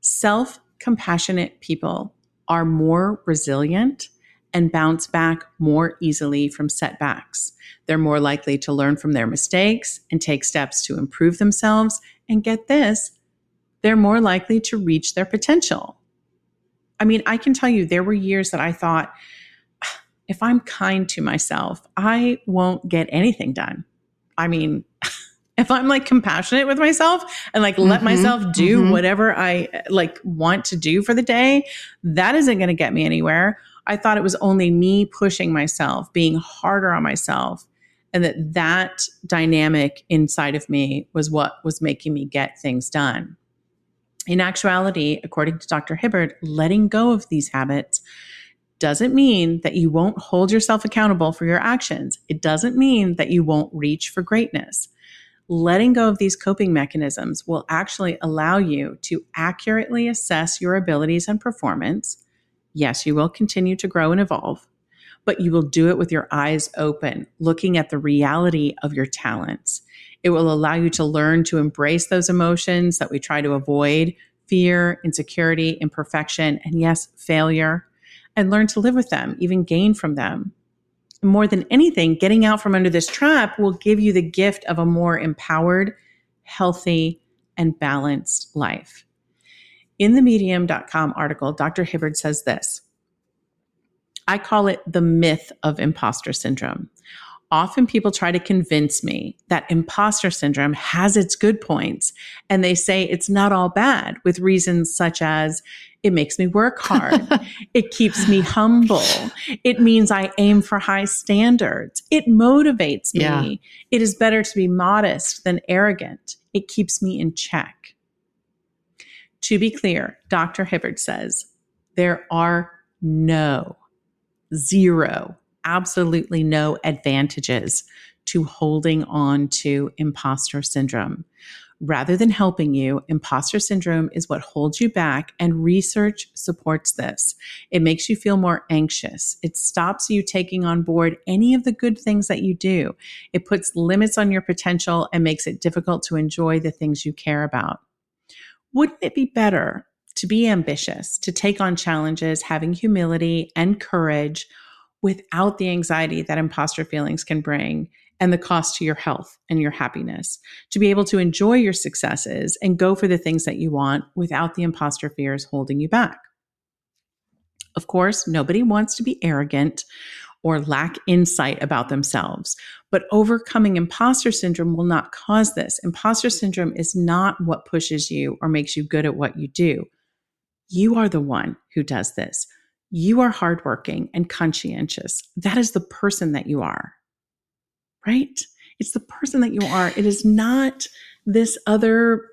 Self-compassionate people are more resilient and bounce back more easily from setbacks. They're more likely to learn from their mistakes and take steps to improve themselves. And get this, they're more likely to reach their potential. I mean, I can tell you there were years that I thought, if I'm kind to myself, I won't get anything done. I mean, if I'm like compassionate with myself and like let myself do whatever I like want to do for the day, that isn't going to get me anywhere. I thought it was only me pushing myself, being harder on myself, And that dynamic inside of me was what was making me get things done. In actuality, according to Dr. Hibbard, letting go of these habits doesn't mean that you won't hold yourself accountable for your actions. It doesn't mean that you won't reach for greatness. Letting go of these coping mechanisms will actually allow you to accurately assess your abilities and performance. Yes, you will continue to grow and evolve, but you will do it with your eyes open, looking at the reality of your talents. It will allow you to learn to embrace those emotions that we try to avoid: fear, insecurity, imperfection, and yes, failure, and learn to live with them, even gain from them. More than anything, getting out from under this trap will give you the gift of a more empowered, healthy, and balanced life. In the medium.com article, Dr. Hibbard says this: I call it the myth of imposter syndrome. Often people try to convince me that imposter syndrome has its good points, and they say it's not all bad, with reasons such as it makes me work hard, it keeps me humble, it means I aim for high standards, it motivates me, it is better to be modest than arrogant, it keeps me in check. To be clear, Dr. Hibbard says there are zero, absolutely no advantages to holding on to imposter syndrome. Rather than helping you, imposter syndrome is what holds you back, and research supports this. It makes you feel more anxious. It stops you taking on board any of the good things that you do. It puts limits on your potential and makes it difficult to enjoy the things you care about. Wouldn't it be better to be ambitious, to take on challenges, having humility and courage without the anxiety that imposter feelings can bring and the cost to your health and your happiness, to be able to enjoy your successes and go for the things that you want without the imposter fears holding you back? Of course, nobody wants to be arrogant or lack insight about themselves, but overcoming imposter syndrome will not cause this. Imposter syndrome is not what pushes you or makes you good at what you do. You are the one who does this. You are hardworking and conscientious. That is the person that you are, right? It's the person that you are. It is not this other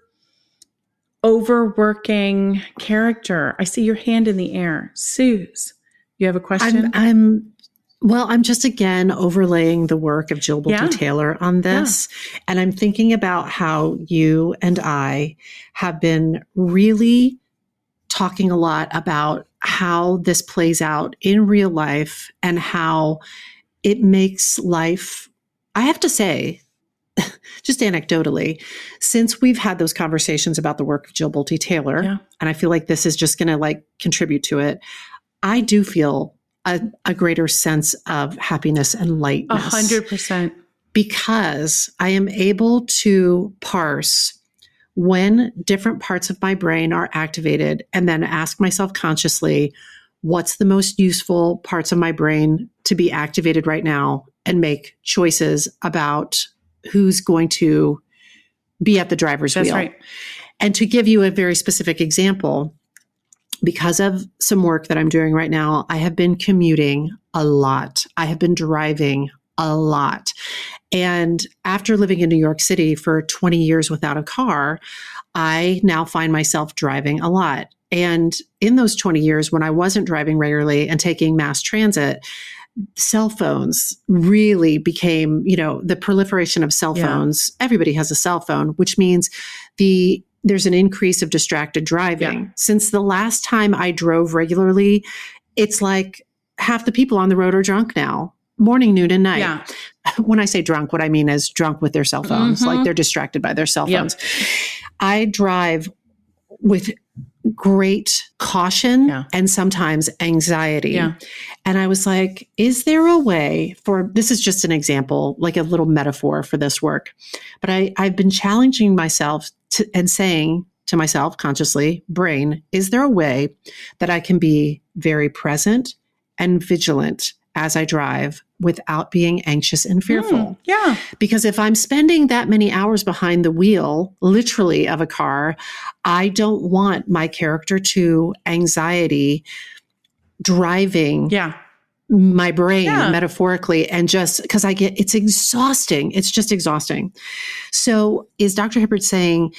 overworking character. I see your hand in the air. Suze, you have a question? I'm just again overlaying the work of Jill Bolte Taylor on this. Yeah. And I'm thinking about how you and I have been really talking a lot about how this plays out in real life and how it makes life, I have to say, just anecdotally, since we've had those conversations about the work of Jill Bolte Taylor, and I feel like this is just going to contribute to it, I do feel a greater sense of happiness and lightness. 100%. Because I am able to parse when different parts of my brain are activated and then ask myself consciously, what's the most useful parts of my brain to be activated right now, and make choices about who's going to be at the driver's wheel. Right. And to give you a very specific example, because of some work that I'm doing right now, I have been commuting a lot. I have been driving a lot. And after living in New York City for 20 years without a car, I now find myself driving a lot. And in those 20 years, when I wasn't driving regularly and taking mass transit, cell phones really became, the proliferation of cell phones. Everybody has a cell phone, which means there's an increase of distracted driving. Yeah. Since the last time I drove regularly, it's like half the people on the road are drunk now. Morning, noon, and night. Yeah. When I say drunk, what I mean is drunk with their cell phones, like they're distracted by their cell phones. I drive with great caution and sometimes anxiety. Yeah. And I was like, is there a way this is just an example, like a little metaphor for this work, but I've been challenging myself and saying to myself consciously, brain, is there a way that I can be very present and vigilant as I drive without being anxious and fearful? Yeah. Because if I'm spending that many hours behind the wheel, literally, of a car, I don't want my character to anxiety driving my brain metaphorically, and just because it's exhausting. It's just exhausting. So is Dr. Hibbard saying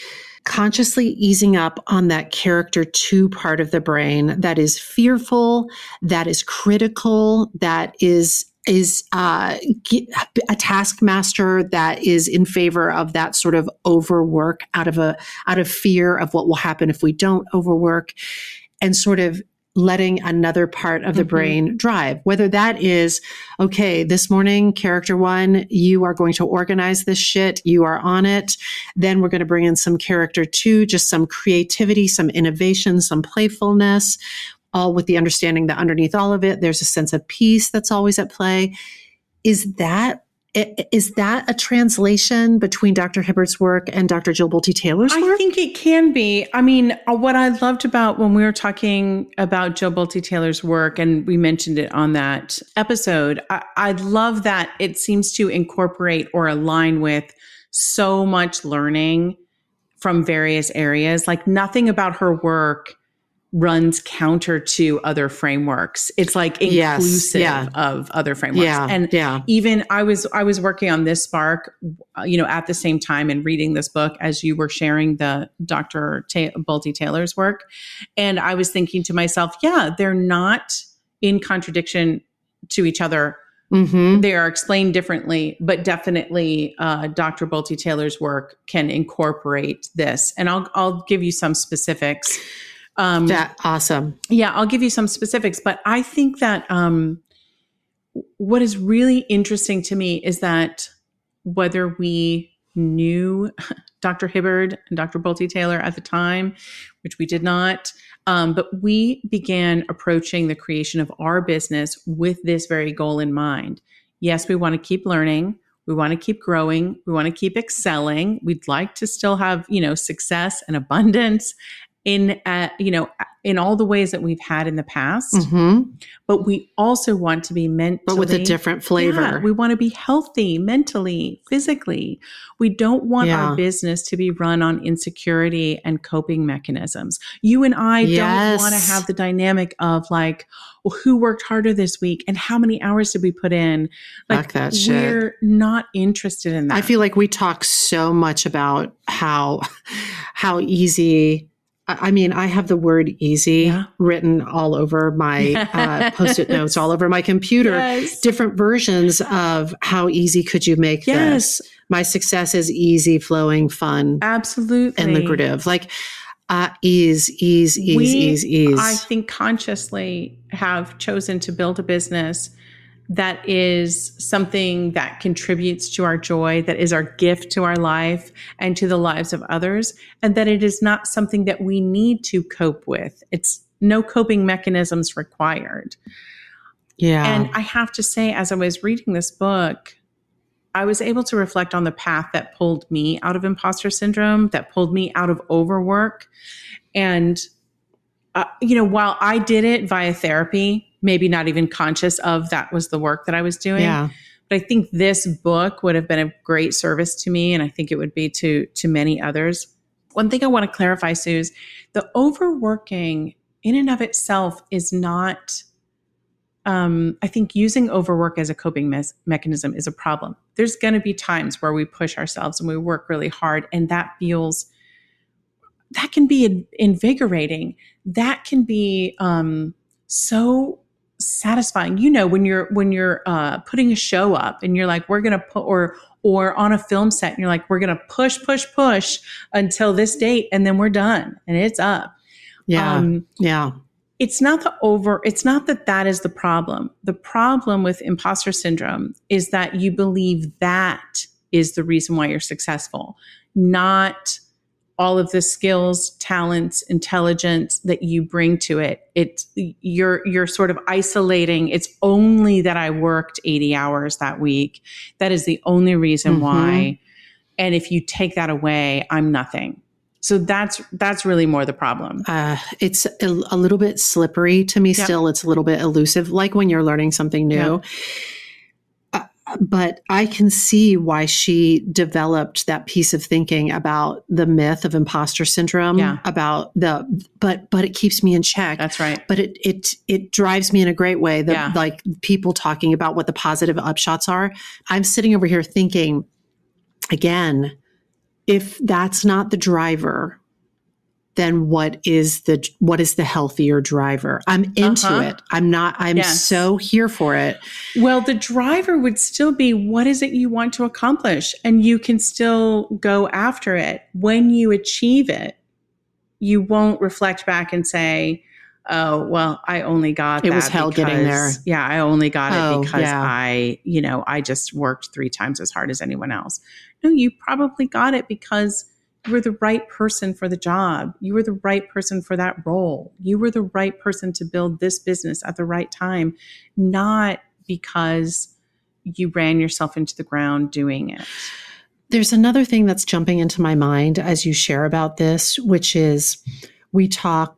consciously easing up on that character 2 part of the brain that is fearful, that is critical, that is a taskmaster, that is in favor of that sort of overwork out of fear of what will happen if we don't overwork, and sort of letting another part of the brain drive, whether that is, okay, this morning, character 1, you are going to organize this shit. You are on it. Then we're going to bring in some character 2, just some creativity, some innovation, some playfulness, all with the understanding that underneath all of it, there's a sense of peace that's always at play. Is that a translation between Dr. Hibbard's work and Dr. Jill Bolte Taylor's work? I think it can be. I mean, what I loved about when we were talking about Jill Bolte Taylor's work, and we mentioned it on that episode, I love that it seems to incorporate or align with so much learning from various areas. Like nothing about her work runs counter to other frameworks. It's like inclusive of other frameworks. Even I was working on this Spark, at the same time and reading this book as you were sharing the Dr. Bolte Taylor's work. And I was thinking to myself, they're not in contradiction to each other. They are explained differently, but definitely Dr. Bolte Taylor's work can incorporate this. And I'll give you some specifics. Awesome. Yeah, I'll give you some specifics, but I think that what is really interesting to me is that whether we knew Dr. Hibbard and Dr. Bolte Taylor at the time, which we did not, but we began approaching the creation of our business with this very goal in mind. Yes, we want to keep learning. We want to keep growing. We want to keep excelling. We'd like to still have, success and abundance in all the ways that we've had in the past, but we also want to be mentally, but with a different flavor. Yeah, we want to be healthy mentally, physically. We don't want our business to be run on insecurity and coping mechanisms. You and I don't want to have the dynamic of like, well, who worked harder this week and how many hours did we put in? Like that shit. We're not interested in that. I feel like we talk so much about how easy. I mean, I have the word easy written all over my Post-it notes, all over my computer, different versions of how easy could you make this? My success is easy, flowing, fun. Absolutely. And lucrative. Like ease. I think consciously have chosen to build a business that is something that contributes to our joy, that is our gift to our life and to the lives of others, and that it is not something that we need to cope with. It's no coping mechanisms required. Yeah. And I have to say, as I was reading this book, I was able to reflect on the path that pulled me out of imposter syndrome, that pulled me out of overwork. And, while I did it via therapy, maybe not even conscious of that was the work that I was doing. Yeah. But I think this book would have been a great service to me. And I think it would be to many others. One thing I want to clarify, Sue, is the overworking in and of itself is not, I think using overwork as a coping mechanism is a problem. There's going to be times where we push ourselves and we work really hard, and that can be invigorating. That can be so satisfying. When you're putting a show up and you're like, we're going to put, or on a film set and you're like, we're going to push until this date and then we're done and it's up. Yeah. It's not that is the problem. The problem with imposter syndrome is that you believe that is the reason why you're successful, not all of the skills, talents, intelligence that you bring to it. You're sort of isolating. It's only that I worked 80 hours that week. That is the only reason why. And if you take that away, I'm nothing. So that's really more the problem. It's a little bit slippery to me still. It's a little bit elusive, like when you're learning something new. but I can see why she developed that piece of thinking about the myth of imposter syndrome, about but it keeps me in check. That's right. But it drives me in a great way. Like people talking about what the positive upshots are. I'm sitting over here thinking, again, if that's not the driver, then what is the healthier driver? I'm into it. I'm so here for it. Well, the driver would still be, what is it you want to accomplish? And you can still go after it. When you achieve it, you won't reflect back and say, oh, well, I only got that. It was hell getting there. Yeah, I only got it because I just worked 3 times as hard as anyone else. No, you probably got it because you were the right person for the job. You were the right person for that role. You were the right person to build this business at the right time, not because you ran yourself into the ground doing it. There's another thing that's jumping into my mind as you share about this, which is we talk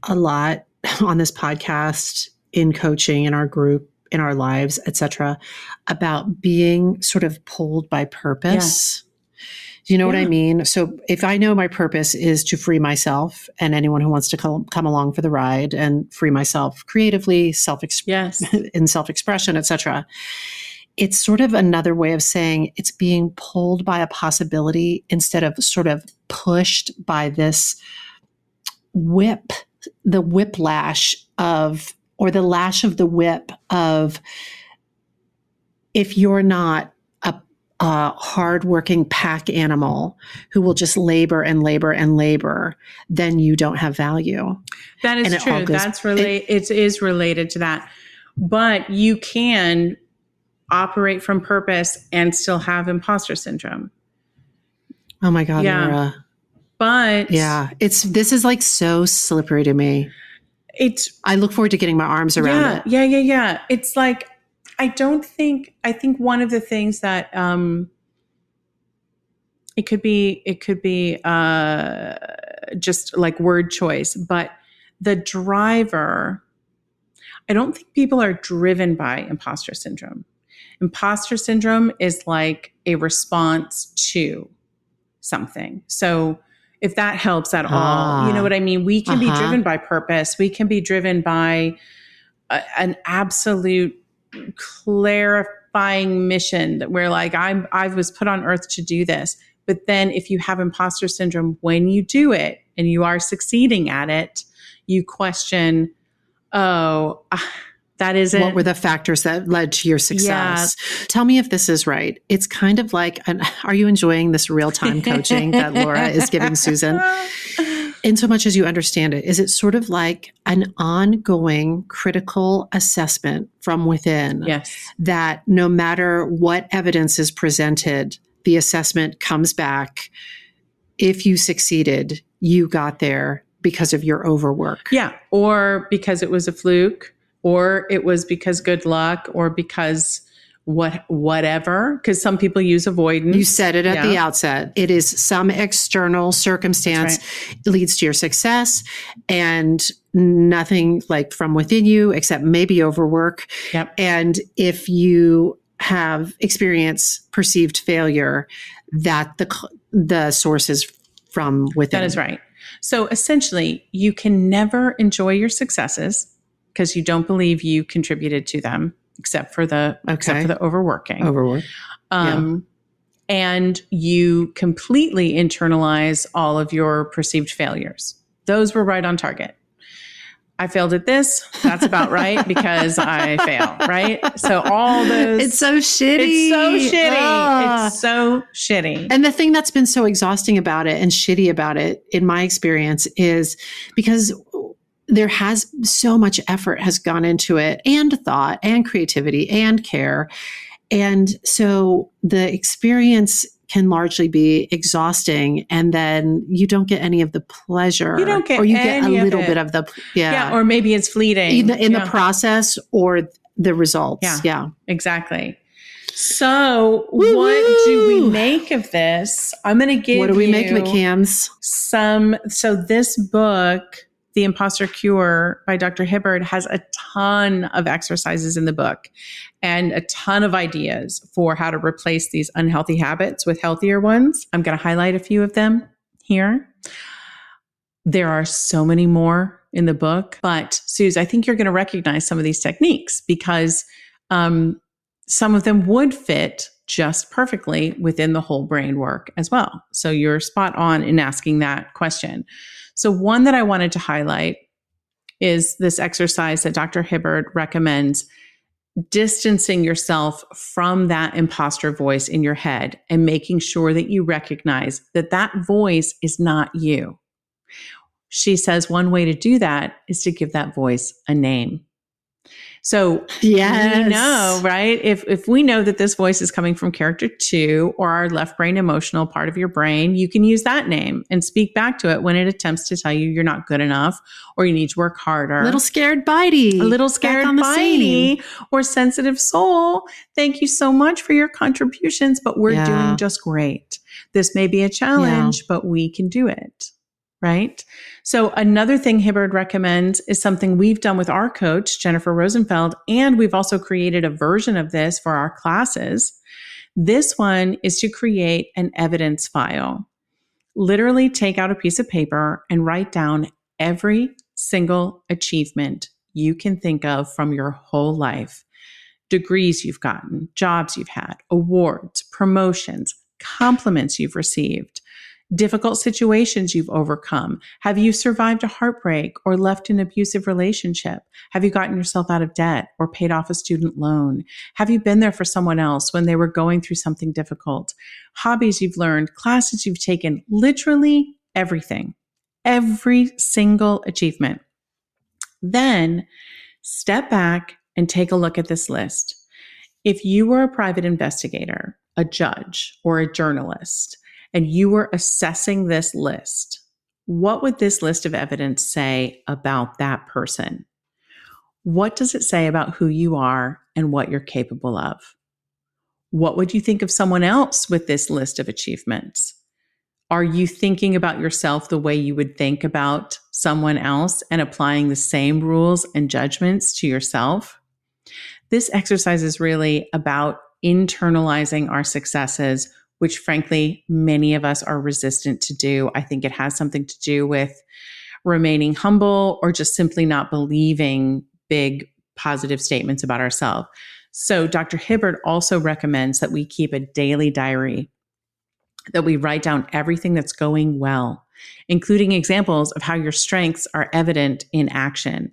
a lot on this podcast, in coaching, in our group, in our lives, etc., about being sort of pulled by purpose. Do you know what I mean? So if I know my purpose is to free myself and anyone who wants to come along for the ride and free myself creatively, in self-expression, etc., it's sort of another way of saying it's being pulled by a possibility instead of sort of pushed by this the whiplash of, or the lash of the whip of, if you're not a hardworking pack animal who will just labor and labor and labor, then you don't have value. That is true. It is related to that. But you can operate from purpose and still have imposter syndrome. Oh my God, Laura. But this is like so slippery to me. I look forward to getting my arms around it. Yeah. It's like, I think one of the things that it could be just like word choice, but the driver, I don't think people are driven by imposter syndrome. Imposter syndrome is like a response to something. So if that helps at all, you know what I mean? We can be driven by purpose. We can be driven by an absolute clarifying mission that we're like, I was put on earth to do this. But then if you have imposter syndrome, when you do it and you are succeeding at it, you question, that isn't. What were the factors that led to your success? Yeah. Tell me if this is right. It's kind of like, are you enjoying this real-time coaching that Laura is giving Susan? In so much as you understand it, is it sort of like an ongoing critical assessment from within? Yes. That no matter what evidence is presented, the assessment comes back. If you succeeded, you got there because of your overwork. Yeah. Or because it was a fluke, or it was because good luck, or because whatever, because some people use avoidance. You said it at the outset. It is some external circumstance leads to your success, and nothing like from within you except maybe overwork. Yep. And if you have experienced perceived failure, that the source is from within. That is right. So essentially, you can never enjoy your successes because you don't believe you contributed to them, except for the overworking. Overwork. And you completely internalize all of your perceived failures. Those were right on target. I failed at this. That's about right because I fail, right? So all those. It's so shitty. It's so shitty. And the thing that's been so exhausting about it and shitty about it, in my experience, is because there has so much effort has gone into it, and thought and creativity and care. And so the experience can largely be exhausting, and then you don't get any of the pleasure. You don't get or you any get a little of it. bit of the, or maybe it's fleeting. In the process or the results. Yeah. Exactly. So what do we make of this? I'm going to give you. What do we make of it, Cams? So this book The Imposter Cure by Dr. Hibbard has a ton of exercises in the book and a ton of ideas for how to replace these unhealthy habits with healthier ones. I'm going to highlight a few of them here. There are so many more in the book, but Suze, I think you're going to recognize some of these techniques because some of them would fit just perfectly within the whole brain work as well. So you're spot on in asking that question. So one that I wanted to highlight is this exercise that Dr. Hibbard recommends, distancing yourself from that imposter voice in your head and making sure that you recognize that that voice is not you. She says one way to do that is to give that voice a name. So yes. We know, right? If we know that this voice is coming from character 2 or our left brain emotional part of your brain, you can use that name and speak back to it when it attempts to tell you you're not good enough or you need to work harder. Little scared bitey. A little scared bitey or sensitive soul. Thank you so much for your contributions, but we're doing just great. This may be a challenge, but we can do it. Right? So another thing Hibbard recommends is something we've done with our coach, Jennifer Rosenfeld, and we've also created a version of this for our classes. This one is to create an evidence file. Literally take out a piece of paper and write down every single achievement you can think of from your whole life. Degrees you've gotten, jobs you've had, awards, promotions, compliments you've received, difficult situations you've overcome. Have you survived a heartbreak or left an abusive relationship? Have you gotten yourself out of debt or paid off a student loan? Have you been there for someone else when they were going through something difficult? Hobbies you've learned, classes you've taken, literally everything, every single achievement. Then step back and take a look at this list. If you were a private investigator, a judge, or a journalist, and you were assessing this list, what would this list of evidence say about that person? What does it say about who you are and what you're capable of? What would you think of someone else with this list of achievements? Are you thinking about yourself the way you would think about someone else and applying the same rules and judgments to yourself? This exercise is really about internalizing our successes, which frankly, many of us are resistant to do. I think it has something to do with remaining humble or just simply not believing big positive statements about ourselves. So Dr. Hibbard also recommends that we keep a daily diary, that we write down everything that's going well, including examples of how your strengths are evident in action.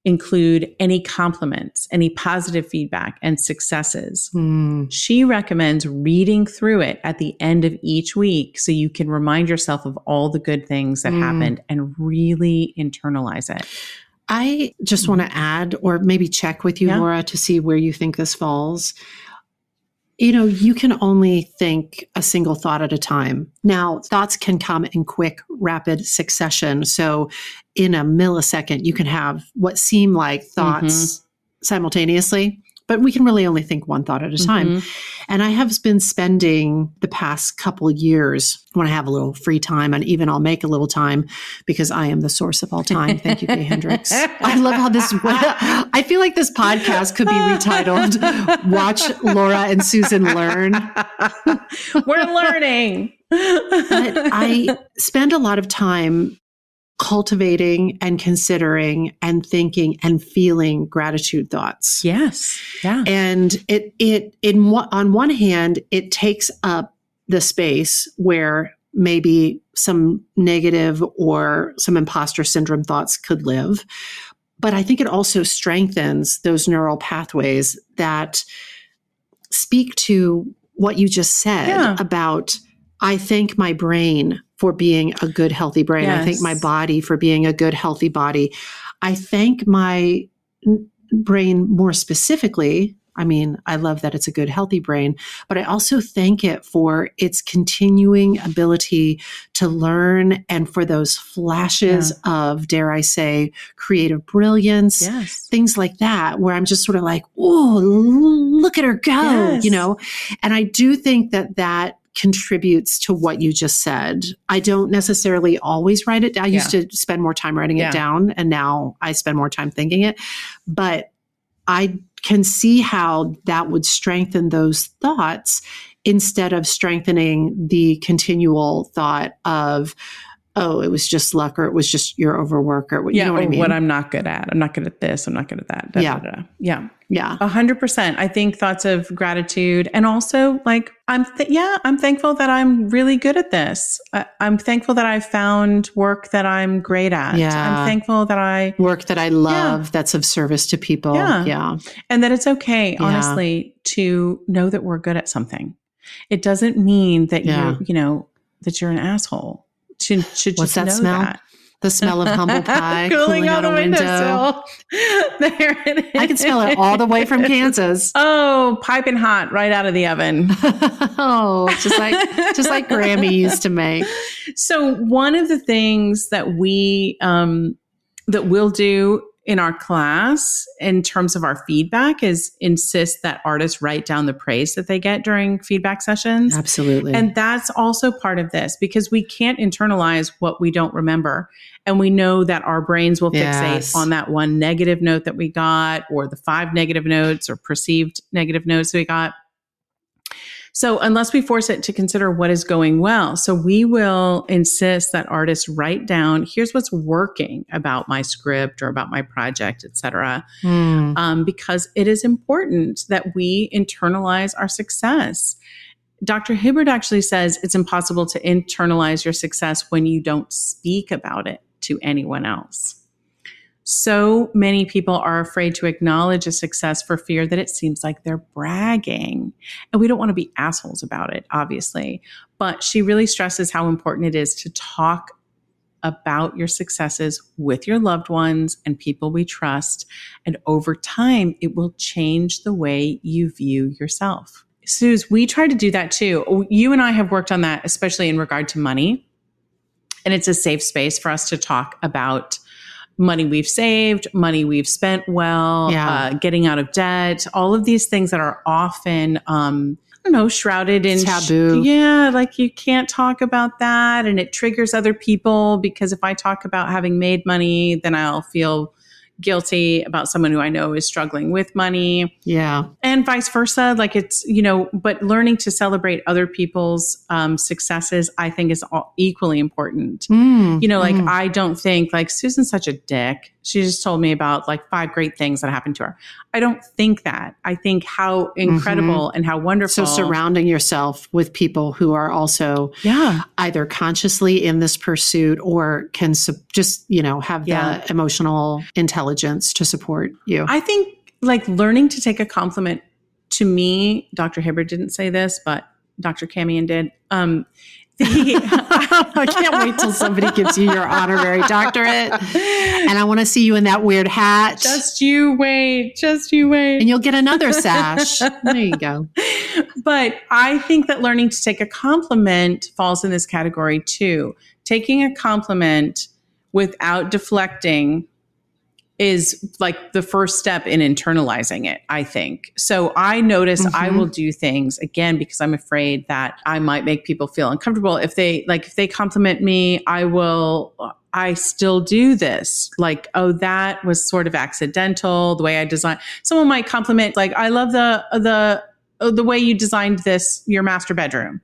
Include any compliments, any positive feedback, and successes. She recommends reading through it at the end of each week so you can remind yourself of all the good things that happened and really internalize it. I just want to add, or maybe check with you, Laura, to see where you think this falls. You know, you can only think a single thought at a time. Now, thoughts can come in quick, rapid succession. So in a millisecond, you can have what seem like thoughts simultaneously, but we can really only think one thought at a time. And I have been spending the past couple of years when I have a little free time, and even I'll make a little time because I am the source of all time. Thank you, Kay Hendricks. I love how this, I feel like this podcast could be retitled, Watch Laura and Susan Learn. We're learning. But I spend a lot of time cultivating and considering and thinking and feeling gratitude thoughts. Yes. Yeah. And on one hand, it takes up the space where maybe some negative or some imposter syndrome thoughts could live. But I think it also strengthens those neural pathways that speak to what you just said about, I thank my brain for being a good, healthy brain. Yes. I thank my body for being a good, healthy body. I thank my brain more specifically. I mean, I love that it's a good, healthy brain, but I also thank it for its continuing ability to learn and for those flashes of, dare I say, creative brilliance, things like that, where I'm just sort of like, oh, look at her go, you know? And I do think that contributes to what you just said. I don't necessarily always write it down. I used to spend more time writing it down, and now I spend more time thinking it. But I can see how that would strengthen those thoughts instead of strengthening the continual thought of, oh, it was just luck, or it was just you're overwork, or you know what I mean? What I'm not good at. I'm not good at this. I'm not good at that. Yeah. 100%. I think thoughts of gratitude, and also like, I'm thankful that I'm really good at this. I'm thankful that I found work that I'm great at. Yeah. I'm thankful that work that I love, that's of service to people. Yeah. And that it's okay, honestly, to know that we're good at something. It doesn't mean that that you're an asshole. Should What's that know smell? that. The smell of humble pie cooling out a window. There it is. I can smell it all the way from Kansas. Oh, piping hot right out of the oven. Oh, just like Grammy used to make. So one of the things that we'll do in our class in terms of our feedback is insist that artists write down the praise that they get during feedback sessions. Absolutely. And that's also part of this, because we can't internalize what we don't remember. And we know that our brains will fixate on that one negative note that we got, or the 5 negative notes or perceived negative notes we got. So unless we force it to consider what is going well, so we will insist that artists write down, here's what's working about my script or about my project, et cetera, because it is important that we internalize our success. Dr. Hibbert actually says it's impossible to internalize your success when you don't speak about it to anyone else. So many people are afraid to acknowledge a success for fear that it seems like they're bragging. And we don't want to be assholes about it, obviously. But she really stresses how important it is to talk about your successes with your loved ones and people we trust. And over time, it will change the way you view yourself. Suze, we try to do that too. You and I have worked on that, especially in regard to money. And it's a safe space for us to talk about money we've saved, money we've spent well, getting out of debt, all of these things that are often, shrouded in taboo. Like you can't talk about that. And it triggers other people, because if I talk about having made money, then I'll feel guilty about someone who I know is struggling with money. Yeah. And vice versa. Like it's, but learning to celebrate other people's successes, I think is equally important. I don't think like Susan's such a dick. She just told me about like 5 great things that happened to her. I don't think that. I think how incredible and how wonderful. So surrounding yourself with people who are also either consciously in this pursuit or can just, have the emotional intelligence to support you. I think like learning to take a compliment, to me, Dr. Hibbert didn't say this, but Dr. Camion did. I can't wait till somebody gives you your honorary doctorate, and I want to see you in that weird hat. Just you wait. And you'll get another sash. There you go. But I think that learning to take a compliment falls in this category too. Taking a compliment without deflecting is like the first step in internalizing it, I think. So I notice I will do things again because I'm afraid that I might make people feel uncomfortable. If they compliment me, I still do this. Like, oh, that was sort of accidental, the way I designed. Someone might compliment, like, I love the way you designed this, your master bedroom.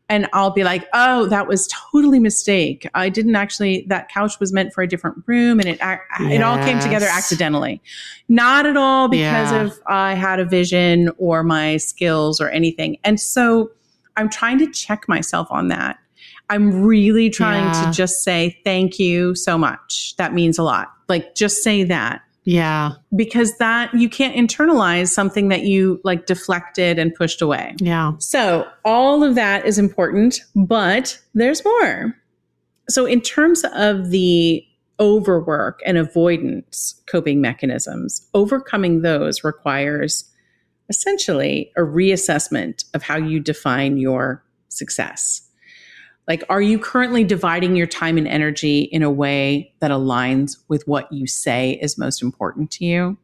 And I'll be like, oh, that was totally mistake. I didn't actually, that couch was meant for a different room, and it all came together accidentally. Not at all because of I had a vision or my skills or anything. And so I'm trying to check myself on that. I'm really trying to just say, thank you so much. That means a lot. Like, just say that. Yeah. Because that you can't internalize something that you like deflected and pushed away. Yeah. So all of that is important, but there's more. So in terms of the overwork and avoidance coping mechanisms, overcoming those requires essentially a reassessment of how you define your success. Like, are you currently dividing your time and energy in a way that aligns with what you say is most important to you?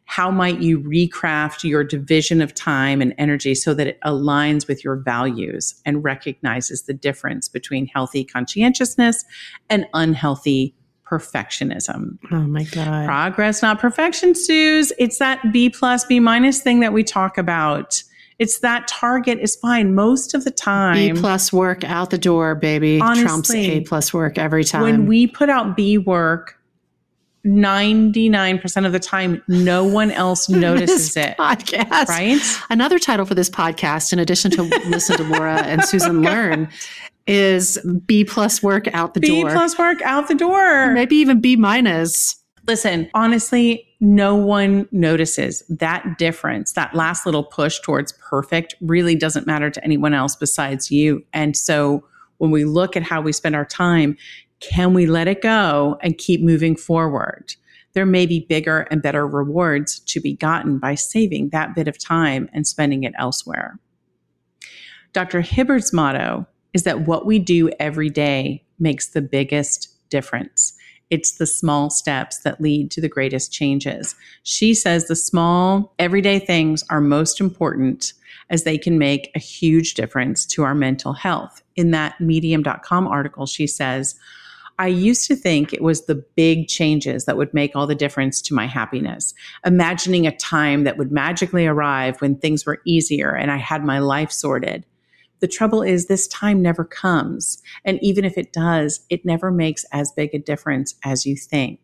How might you recraft your division of time and energy so that it aligns with your values and recognizes the difference between healthy conscientiousness and unhealthy perfectionism? Oh my God. Progress, not perfection, Suze. It's that B+, B- thing that we talk about. It's that target is fine most of the time. B+ work out the door, baby. Honestly, Trumps A+ work every time. When we put out B work, 99% of the time, no one else notices it. Podcast. Right? Another title for this podcast, in addition to Listen to Laura and Susan Learn, is B+ work out the door. B+ work out the door. Maybe even B-. Listen, honestly, no one notices that difference. That last little push towards perfect really doesn't matter to anyone else besides you. And so when we look at how we spend our time, can we let it go and keep moving forward? There may be bigger and better rewards to be gotten by saving that bit of time and spending it elsewhere. Dr. Hibbard's motto is that what we do every day makes the biggest difference. It's the small steps that lead to the greatest changes. She says the small, everyday things are most important as they can make a huge difference to our mental health. In that Medium.com article, she says, I used to think it was the big changes that would make all the difference to my happiness, imagining a time that would magically arrive when things were easier and I had my life sorted. The trouble is this time never comes. And even if it does, it never makes as big a difference as you think.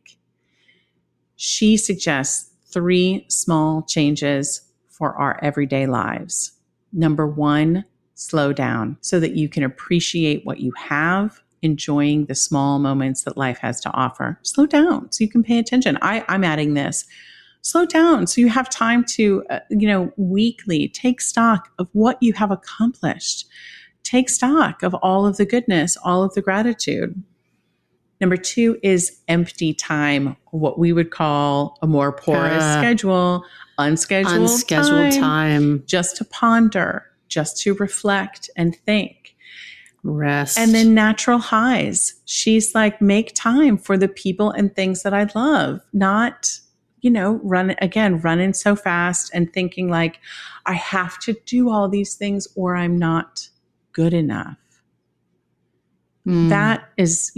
She suggests 3 small changes for our everyday lives. Number 1, slow down so that you can appreciate what you have, enjoying the small moments that life has to offer. Slow down so you can pay attention. I'm adding this. Slow down so you have time to, weekly take stock of what you have accomplished. Take stock of all of the goodness, all of the gratitude. Number 2 is empty time, what we would call a more porous schedule, unscheduled time, just to ponder, just to reflect and think. Rest. And then natural highs. She's like, make time for the people and things that I love, not, running so fast and thinking like, I have to do all these things or I'm not good enough. That is,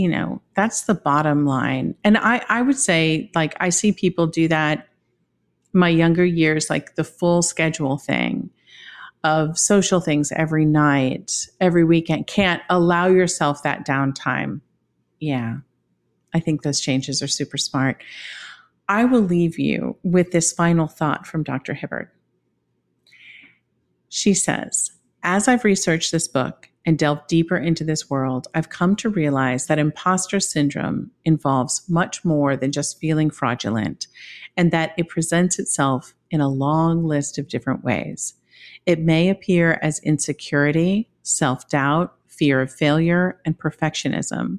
that's the bottom line. And I would say, like, I see people do that my younger years, like the full schedule thing of social things every night, every weekend. Can't allow yourself that downtime. Yeah, I think those changes are super smart. I will leave you with this final thought from Dr. Hibbard. She says, as I've researched this book and delved deeper into this world, I've come to realize that imposter syndrome involves much more than just feeling fraudulent, and that it presents itself in a long list of different ways. It may appear as insecurity, self-doubt, fear of failure, and perfectionism,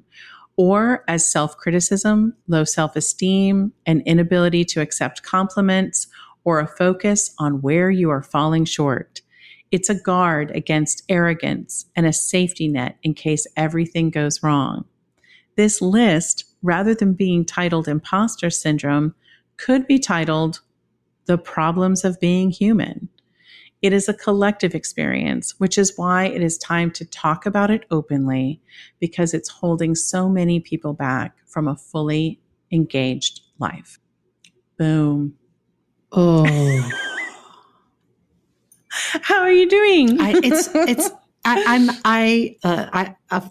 or as self-criticism, low self-esteem, an inability to accept compliments, or a focus on where you are falling short. It's a guard against arrogance and a safety net in case everything goes wrong. This list, rather than being titled Imposter Syndrome, could be titled The Problems of Being Human. It is a collective experience, which is why it is time to talk about it openly, because it's holding so many people back from a fully engaged life. Boom. Oh. How are you doing? A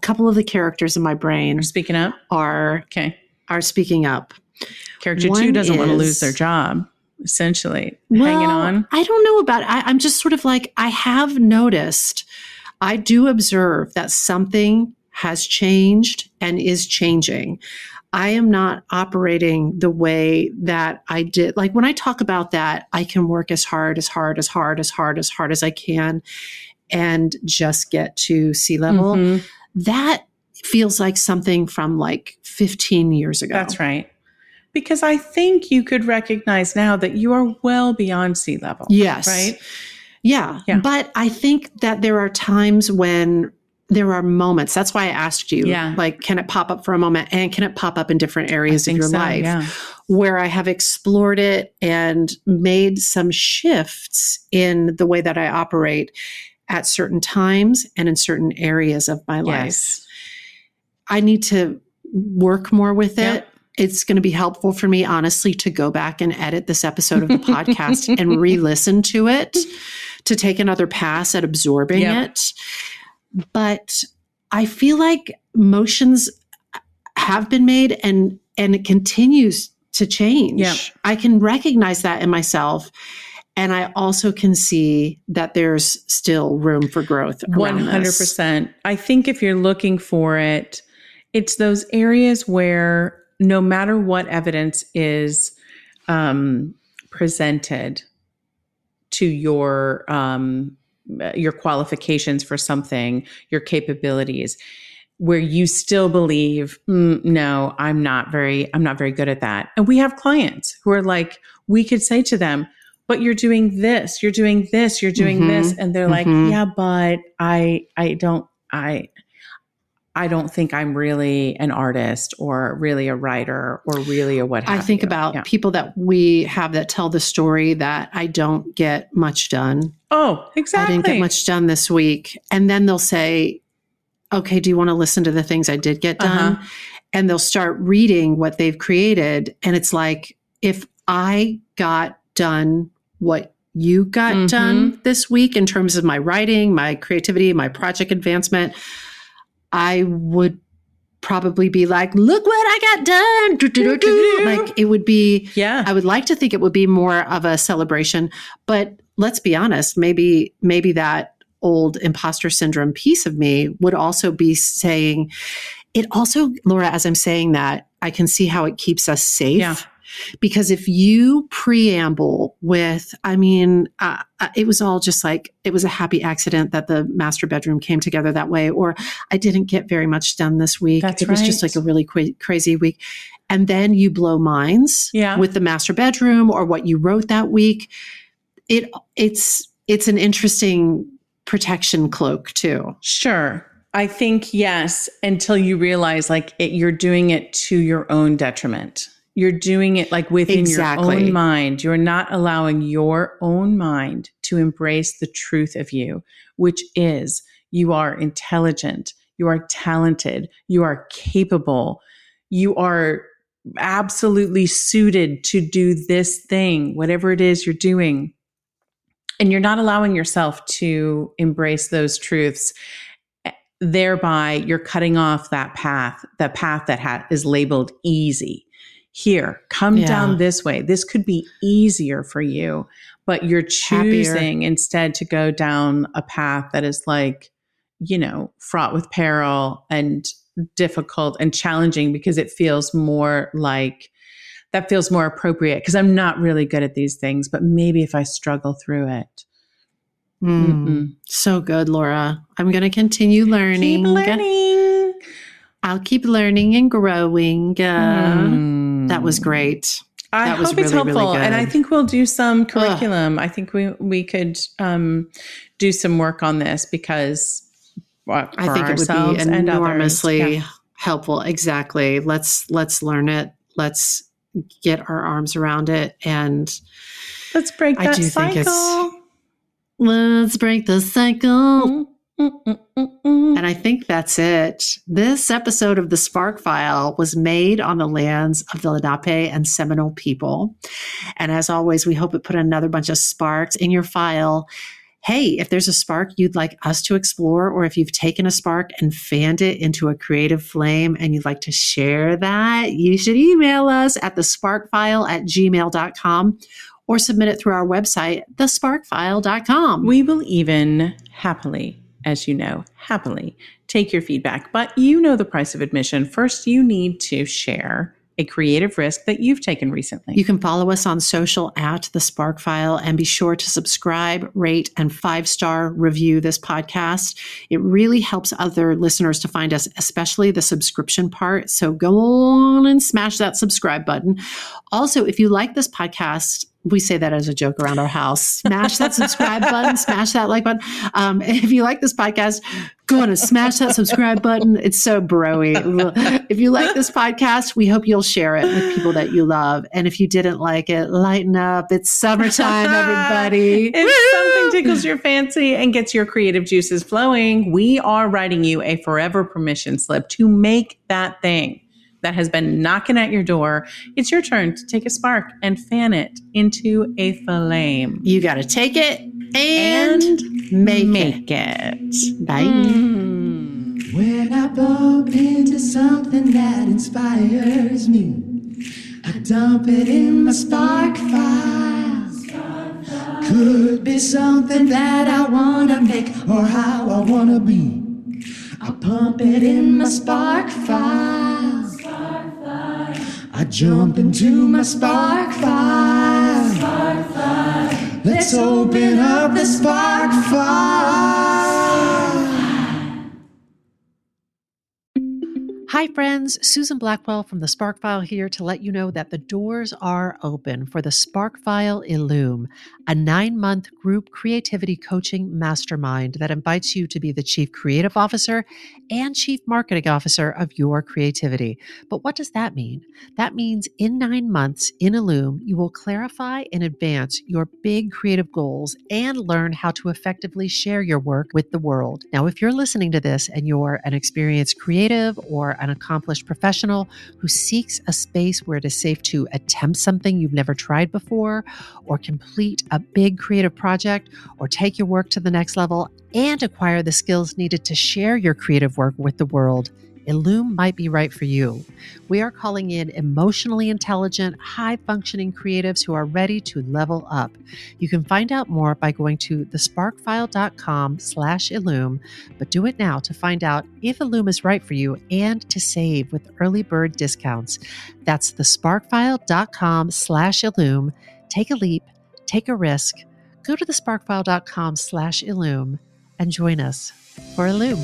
couple of the characters in my brain Are speaking up? are speaking up. Character 2 doesn't want to lose their job, essentially. Hanging on. I don't know about it. I'm just sort of like, I have noticed, I do observe that something has changed and is changing. I am not operating the way that I did. Like when I talk about that, I can work as hard as I can and just get to sea level. Mm-hmm. That feels like something from like 15 years ago. That's right. Because I think you could recognize now that you are well beyond sea level. Yes. Right? Yeah. But I think that there are times when there are moments. That's why I asked you, like, can it pop up for a moment? And can it pop up in different areas of your life where I have explored it and made some shifts in the way that I operate at certain times and in certain areas of my life. I need to work more with it. It's going to be helpful for me, honestly, to go back and edit this episode of the podcast and re-listen to it, to take another pass at absorbing it. But I feel like motions have been made and it continues to change. I can recognize that in myself. And I also can see that there's still room for growth around 100%. this. I think if you're looking for it, it's those areas where no matter what evidence is presented to your qualifications for something, your capabilities, where you still believe, no, I'm not very good at that. And we have clients who are like, we could say to them, but you're doing this, you're doing this, you're doing this. And they're like, yeah, but I don't think I'm really an artist or really a writer or really a what have you. I think about people that we have that tell the story that I don't get much done. Oh, exactly. I didn't get much done this week. And then they'll say, okay, do you want to listen to the things I did get done? And they'll start reading what they've created. And it's like, if I got done what you got done this week in terms of my writing, my creativity, my project advancement, I would probably be like, look what I got done. Like it would be, I would like to think it would be more of a celebration, but let's be honest, maybe that old imposter syndrome piece of me would also be saying it also, Laura, as I'm saying that, I can see how it keeps us safe. Yeah. Because if you preamble with, it was all just like, it was a happy accident that the master bedroom came together that way, or I didn't get very much done this week. It was just like a really crazy week. And then you blow minds with the master bedroom or what you wrote that week. It's an interesting protection cloak too. Sure. I think yes, until you realize like you're doing it to your own detriment. You're doing it like within your own mind. You're not allowing your own mind to embrace the truth of you, which is you are intelligent, you are talented, you are capable, you are absolutely suited to do this thing, whatever it is you're doing. And you're not allowing yourself to embrace those truths. Thereby, you're cutting off that path that is labeled easy. Here, come down this way. This could be easier for you, but you're choosing instead to go down a path that is like, fraught with peril and difficult and challenging because it feels more like that feels more appropriate because I'm not really good at these things, but maybe if I struggle through it. So good, Laura. I'm going to continue learning. Keep learning. I'll keep learning and growing. That was great. I hope it's helpful. Really and I think we'll do some curriculum. I think we could do some work on this because I think it would be enormously helpful. Exactly. Let's learn it. Let's get our arms around it. And let's break that cycle. Let's break the cycle. And I think that's it. This episode of The Spark File was made on the lands of the Lenape and Seminole people. And as always, we hope it put another bunch of sparks in your file. Hey, if there's a spark you'd like us to explore, or if you've taken a spark and fanned it into a creative flame and you'd like to share that, you should email us at thesparkfile@gmail.com or submit it through our website, thesparkfile.com. We will even happily take your feedback. But you know the price of admission. First, you need to share a creative risk that you've taken recently. You can follow us on social at The Spark File and be sure to subscribe, rate, and 5-star review this podcast. It really helps other listeners to find us, especially the subscription part. So go on and smash that subscribe button. Also, if you like this podcast, We say that as a joke around our house. Smash that subscribe button, smash that like button. If you like this podcast, go on and smash that subscribe button. It's so bro-y. If you like this podcast, we hope you'll share it with people that you love. And if you didn't like it, lighten up. It's summertime, everybody. If something tickles your fancy and gets your creative juices flowing, we are writing you a forever permission slip to make that thing that has been knocking at your door. It's your turn to take a spark and fan it into a flame. You got to take it and make it. Bye. When I bump into something that inspires me, I dump it in my spark file. Could be something that I want to make or how I want to be. I pump it in my spark file. I jump into my spark file. Let's open up the spark file. Hi, friends. Susan Blackwell from the Spark File here to let you know that the doors are open for the Spark File Illume, a 9-month group creativity coaching mastermind that invites you to be the Chief Creative Officer and Chief Marketing Officer of your creativity. But what does that mean? That means in 9 months in Illume, you will clarify and advance your big creative goals and learn how to effectively share your work with the world. Now, if you're listening to this and you're an experienced creative or an accomplished professional who seeks a space where it is safe to attempt something you've never tried before, or complete a big creative project, or take your work to the next level and acquire the skills needed to share your creative work with the world, Illume might be right for you. We are calling in emotionally intelligent, high-functioning creatives who are ready to level up. You can find out more by going to thesparkfile.com/Illume, but do it now to find out if Illume is right for you and to save with early bird discounts. That's thesparkfile.com/Illume. Take a leap, take a risk. Go to thesparkfile.com/Illume and join us for Illume.